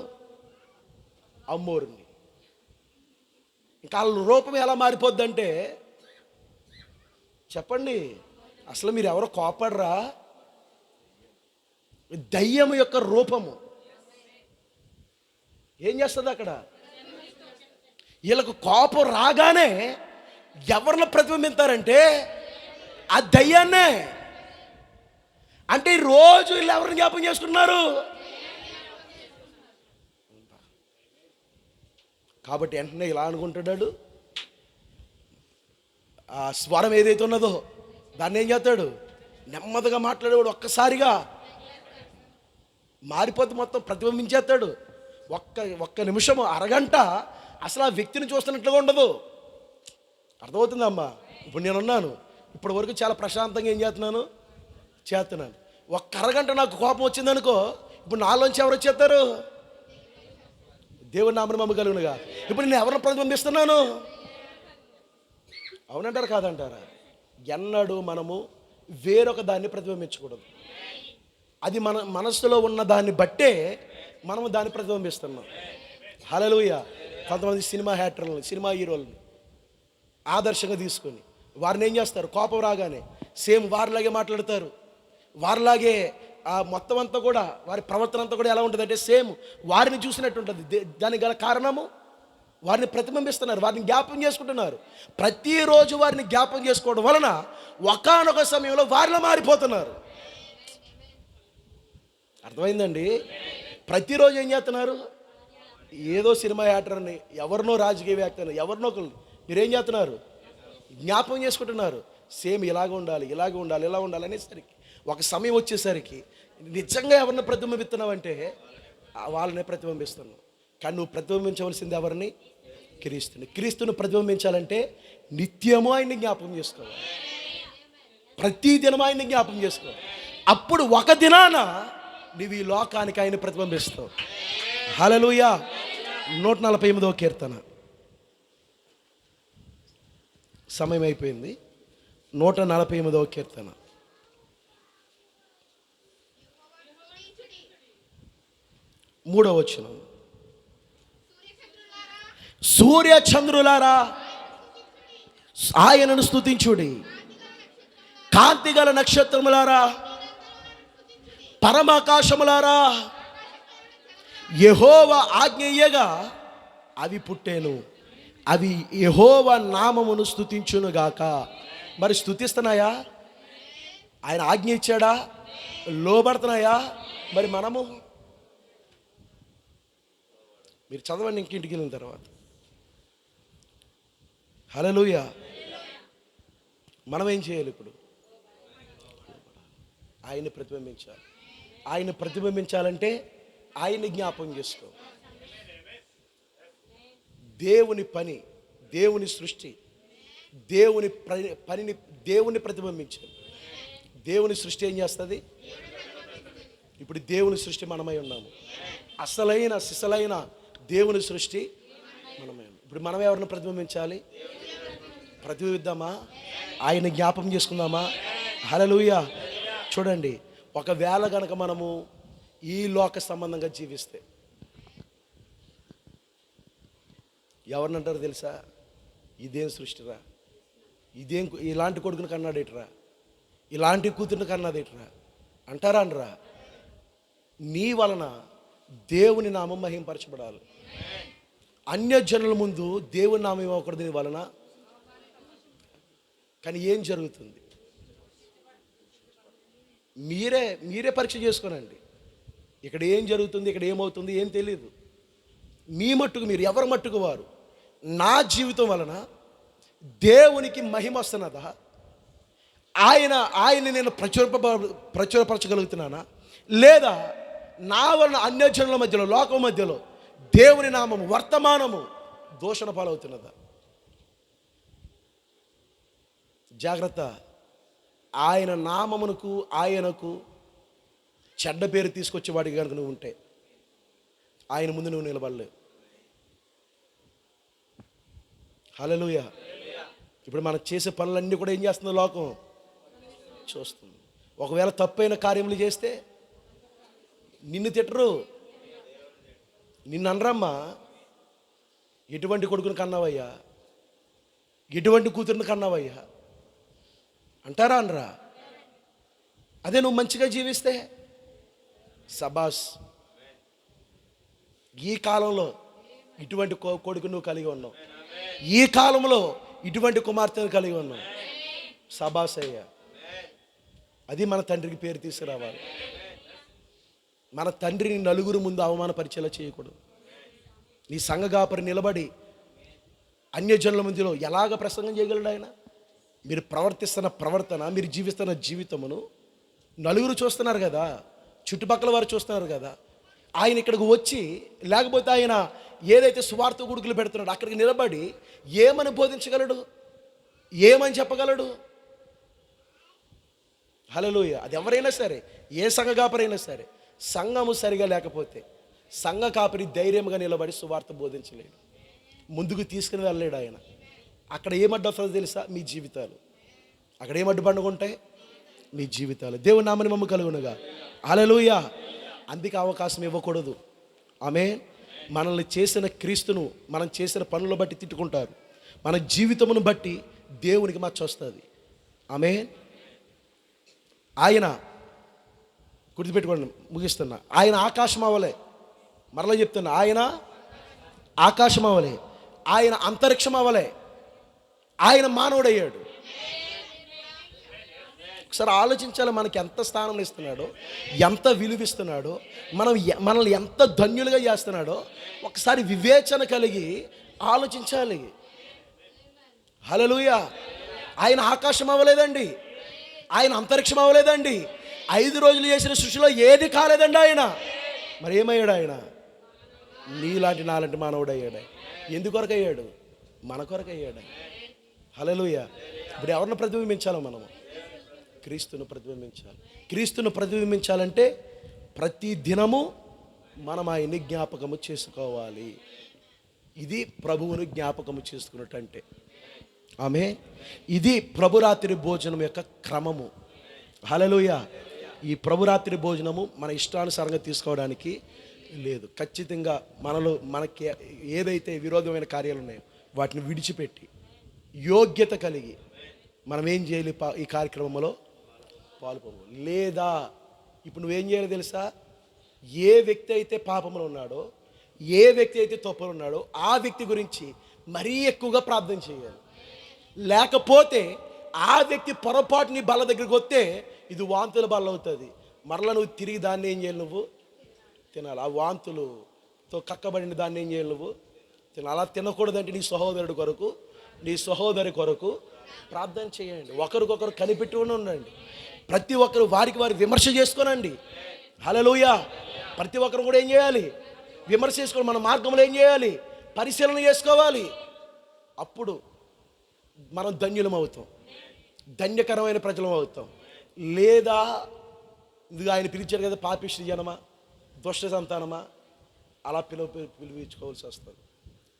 Speaker 1: అమ్మోరుని. ఇంకా వాళ్ళ రూపం ఎలా మారిపోద్దంటే, చెప్పండి, అసలు మీరు ఎవరో కోపడరా? దయ్యం యొక్క రూపము ఏం చేస్తుంది అక్కడ? వీళ్ళకు కోపం రాగానే ఎవరిని ప్రతిబింబిస్తారంటే ఆ దయ్యాన్నే. అంటే రోజు వీళ్ళు ఎవరిని జ్ఞాపకం చేసుకున్నారు? కాబట్టి వెంటనే ఇలా అనుకుంటున్నాడు, ఆ స్వరం ఏదైతే ఉన్నదో దాన్ని ఏం చేస్తాడు? నెమ్మదిగా మాట్లాడేవాడు ఒక్కసారిగా మారిపోతే మొత్తం ప్రతిబింబించేస్తాడు. ఒక్క నిమిషము, అరగంట అసలు ఆ వ్యక్తిని చూస్తున్నట్లుగా ఉండదు. అర్థమవుతుందమ్మా? ఇప్పుడు నేనున్నాను, ఇప్పటి వరకు చాలా ప్రశాంతంగా ఏం చేస్తున్నాను. ఒక్క అరగంట నాకు కోపం వచ్చిందనుకో, ఇప్పుడు నాలోంచి ఎవరు వచ్చేస్తారు? దేవుని నామమున మహిమ కలుగునుగా. ఇప్పుడు నేను ఎవరిని ప్రతిబింబిస్తున్నాను? అవునంటారా కాదంటారా? ఎన్నడూ మనము వేరొక దాన్ని ప్రతిబింబించకూడదు. అది మన మనస్సులో ఉన్న దాన్ని బట్టే మనము దాన్ని ప్రతిబింబిస్తున్నాం. హల్లెలూయా. కొంతమంది సినిమా యాక్టర్లను, సినిమా హీరోలను ఆదర్శంగా తీసుకొని వారిని ఏం చేస్తారు? కోపం రాగానే సేమ్ వారిలాగే మాట్లాడతారు. వారిలాగే మొత్తం అంతా కూడా, వారి ప్రవర్తన అంతా కూడా ఎలా ఉంటుంది అంటే సేమ్ వారిని చూసినట్టు ఉంటుంది. దానికి గల కారణము వారిని ప్రతిబింబిస్తున్నారు, వారిని జ్ఞాపకం చేసుకుంటున్నారు. ప్రతిరోజు వారిని జ్ఞాపకం చేసుకోవడం వలన ఒకానొక సమయంలో వారిలో మారిపోతున్నారు. అర్థమైందండి? ప్రతిరోజు ఏం చేస్తున్నారు? ఏదో సినిమా యాక్టర్ని, ఎవరినో రాజకీయ వ్యక్తిని, ఎవరినో ఒకరు మీరేం చేస్తున్నారు? జ్ఞాపకం చేసుకుంటున్నారు. సేమ్ ఇలాగ ఉండాలి, ఇలా ఉండాలి అనేసరికి ఒక సమయం వచ్చేసరికి నిజంగా ఎవరిని ప్రతిబింబిస్తున్నావంటే వాళ్ళనే ప్రతిబింబిస్తున్నావు. కానీ నువ్వు ప్రతిబింబించవలసింది ఎవరిని? క్రీస్తుని ప్రతిబింబించాలంటే నిత్యము ఆయన్ని జ్ఞాపకం చేసుకోవాలి, ప్రతి దినం ఆయన్ని జ్ఞాపకం చేసుకోవాలి. అప్పుడు ఒక దినాన నువ్వు ఈ లోకానికి ఆయన ప్రతిబింబిస్తావు. హల్లెలూయా. 148వ కీర్తన. సమయం అయిపోయింది. 148వ కీర్తన 3వ వచనం. సూర్య చంద్రులారా ఆయనను స్తుతించుడి, కాంతిగల నక్షత్రములారా, పరమాకాశములారా, యెహోవా ఆజ్ఞయ్యగా అవి పుట్టేను, అవి యెహోవా నామమును స్తుతించునుగాక. మరి స్తుతిస్తున్నాయా? ఆయన ఆజ్ఞ ఇచ్చాడా? లోబడుతున్నాయా? మరి మనము మీరు చదవండి ఇంకింటికి వెళ్ళిన తర్వాత. హల్లెలూయా. మనం ఏం చేయాలి ఇప్పుడు? ఆయన్ని ప్రతిబింబించాలి. ఆయన ప్రతిబింబించాలంటే ఆయన్ని జ్ఞాపకం చేసుకో. దేవుని పని, దేవుని సృష్టి, దేవుని పనిని దేవుని ప్రతిబింబించాలి. దేవుని సృష్టి ఏం చేస్తుంది? ఇప్పుడు దేవుని సృష్టి మనమై ఉన్నాము. అసలైన సిసలైన దేవుని సృష్టి మనమే. ఇప్పుడు మనం ఎవరిని ప్రతిబింబించాలి? ప్రతిబింబిద్దామా? ఆయన జ్ఞాపకం చేసుకుందామా? హల్లెలూయా. చూడండి, ఒకవేళ కనుక మనము ఈ లోక సంబంధంగా జీవిస్తే ఎవరినంటారు తెలుసా? ఇదేం సృష్టిరా, ఇలాంటి కొడుకుని కన్నాడేట్రా, ఇలాంటి కూతురిని కన్నాదేట్రా అంటారా? అనరా? నీ వలన దేవుని నామం మహింపరచబడాలి. అన్యజనుల ముందు దేవుని నామం ఇవ్వకూడదు దీని వలన. కానీ ఏం జరుగుతుంది? మీరే పరీక్ష చేసుకోనండి. ఇక్కడ ఏం జరుగుతుంది, ఇక్కడ ఏమవుతుంది ఏం తెలియదు. మీ మట్టుకు మీరు, ఎవరి మట్టుకు వారు, నా జీవితం వలన దేవునికి మహిమ వస్తున్నదా? ఆయన్ని నేను ప్రచురపరచగలుగుతున్నానా? లేదా నా వలన అన్యజనుల మధ్యలో, లోకం మధ్యలో దేవుని నామము, వర్తమానము దూషణ పాలవుతున్నదా? జాగ్రత్త. ఆయన నామమునకు, ఆయనకు చెడ్డ పేరు తీసుకొచ్చేవాడికి కనుక నువ్వు ఉంటే ఆయన ముందు నువ్వు నిలబడలేవు. హల్లెలూయా. ఇప్పుడు మనం చేసే పనులన్నీ కూడా ఏం చేస్తుంది? లోకం చూస్తుంది. ఒకవేళ తప్పైన కార్యములు చేస్తే నిన్ను తిట్టరు, నిన్ను అనరమ్మా. ఎటువంటి కొడుకుని కన్నావయ్యా, ఎటువంటి కూతురిని కన్నావయ్యా అంటారా? అనరా? అదే నువ్వు మంచిగా జీవిస్తే సబాస్. ఈ కాలంలో ఇటువంటి కొడుకు నువ్వు కలిగి ఉన్నావు, ఈ కాలంలో ఇటువంటి కుమార్తెను కలిగి ఉన్నావు, సబాస్ అయ్యా. అది మన తండ్రికి పేరు తీసుకురావాలి. మన తండ్రిని నలుగురు ముందు అవమానపరిచేలా చేయకూడదు. నీ సంఘ కాపరి నిలబడి అన్యజనుల మధ్యలో ఎలాగ ప్రసంగం చేయగలడు ఆయన? మీరు ప్రవర్తిస్తున్న ప్రవర్తన, మీరు జీవిస్తున్న జీవితమును నలుగురు చూస్తున్నారు కదా, చుట్టుపక్కల వారు చూస్తున్నారు కదా. ఆయన ఇక్కడికి వచ్చి, లేకపోతే ఆయన ఏదైతే సువార్త గుడుకులు పెడుతున్నాడో అక్కడికి నిలబడి ఏమని బోధించగలడు, ఏమని చెప్పగలడు? హల్లెలూయా. అది ఎవరైనా సరే, ఏ సంఘ కాపరైనా సరే, సంఘము సరిగా లేకపోతే సంఘ కాపరి ధైర్యంగా నిలబడి సువార్త బోధించలేడు, ముందుకు తీసుకుని వెళ్ళలేడు ఆయన. అక్కడ ఏమడ్డు వస్తుందో తెలుసా? మీ జీవితాలు. అక్కడ ఏమడ్డు పండుకుంటాయి? మీ జీవితాలు. దేవుని నామని మమ్మ కలుగునుగా. హల్లెలూయా. అందుకే అవకాశం ఇవ్వకూడదు. ఆమేన్. మనల్ని చేసిన క్రీస్తును మనం చేసిన పనులను బట్టి తిట్టుకుంటారు, మన జీవితమును బట్టి దేవునికి మచ్చ వస్తుంది. ఆమేన్. ఆయన గుర్తుపెట్టుకోండి, ముగిస్తున్నా. ఆయన ఆకాశం అవ్వలే, మరలా చెప్తున్నా, ఆయన ఆకాశం అవ్వలే, ఆయన అంతరిక్షం అవ్వలే, ఆయన మానవుడయ్యాడు. ఒకసారి ఆలోచించాలి, మనకి ఎంత స్థానం ఇస్తున్నాడో, ఎంత విలువిస్తున్నాడో, మనల్ని ఎంత ధన్యులుగా చేస్తున్నాడో ఒకసారి వివేచన కలిగి ఆలోచించాలి. హల్లెలూయా. ఆయన ఆకాశం అవ్వలేదండి, ఆయన అంతరిక్షం అవ్వలేదండి, 5 రోజులు చేసిన సృష్టిలో ఏది కాలేదండి ఆయన. మరి ఏమయ్యాడు ఆయన? నీలాంటి నాలాంటి మానవుడు అయ్యాడు. ఎందుకొరకు అయ్యాడు? మన కొరకు అయ్యాడు. హల్లెలూయా. ఇప్పుడు ఎవరిని ప్రతిబింబించాలో? మనము క్రీస్తును ప్రతిబింబించాలి. క్రీస్తును ప్రతిబింబించాలంటే ప్రతి దినము మనం ఆయన్ని జ్ఞాపకము చేసుకోవాలి. ఇది ప్రభువును జ్ఞాపకము చేసుకున్నట్టంటే. ఆమె ఇది ప్రభురాత్రి భోజనం యొక్క క్రమము. హల్లెలూయా. ఈ ప్రభురాత్రి భోజనము మన ఇష్టానుసారంగా తీసుకోవడానికి లేదు. ఖచ్చితంగా మనకి ఏదైతే విరోధమైన కార్యాలు ఉన్నాయో వాటిని విడిచిపెట్టి యోగ్యత కలిగి మనం ఏం చేయాలి? ఈ కార్యక్రమంలో పాల్గొను. లేదా ఇప్పుడు నువ్వేం చేయాలి తెలుసా? ఏ వ్యక్తి అయితే పాపంలో ఉన్నాడో, ఏ వ్యక్తి అయితే తప్పులు ఉన్నాడో ఆ వ్యక్తి గురించి మరీ ఎక్కువగా ప్రార్థన చేయాలి. లేకపోతే ఆ వ్యక్తి పొరపాటు నీ బల్ల దగ్గరికి వస్తే ఇది వాంతుల బల్ల అవుతుంది. మరలా నువ్వు తిరిగి దాన్ని ఏం చేయాలి? నువ్వు తినాలి. ఆ వాంతులతో కక్కబడిన దాన్ని ఏం చేయాలి? నువ్వు తినాలి. అలా తినకూడదంటే నీ సహోదరుడి కొరకు, నీ సహోదరి కొరకు ప్రార్థన చేయండి. ఒకరికొకరు కనిపెట్టి ఉండండి. ప్రతి ఒక్కరు వారికి వారి విమర్శ చేసుకోనండి. హల్లెలూయా. ప్రతి ఒక్కరు కూడా ఏం చేయాలి? విమర్శ చేసుకోవాలి. మన మార్గంలో ఏం చేయాలి? పరిశీలన చేసుకోవాలి. అప్పుడు మనం ధన్యులం అవుతాం, ధన్యకరమైన ప్రజలం అవుతాం. లేదా ఇది ఆయన పిలిచారు కదా, పాపిష్టి జనమా, దుష్ట సంతానమా, అలా పిలువించుకోవాల్సి వస్తుంది.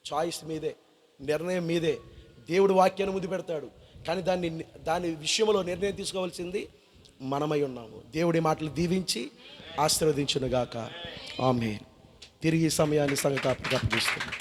Speaker 1: చాయిస్ మీదే, నిర్ణయం మీదే. దేవుడు వాక్యాన్ని ముందు పెడతాడు, కానీ దాని విషయంలో నిర్ణయం తీసుకోవాల్సింది మనమై ఉన్నాము. దేవుడి మాటలు దీవించి ఆశీర్వదించునుగాక. ఆమేన్. తిరిగి సమయాన్ని సంగతి అప్పగిస్తున్నాం.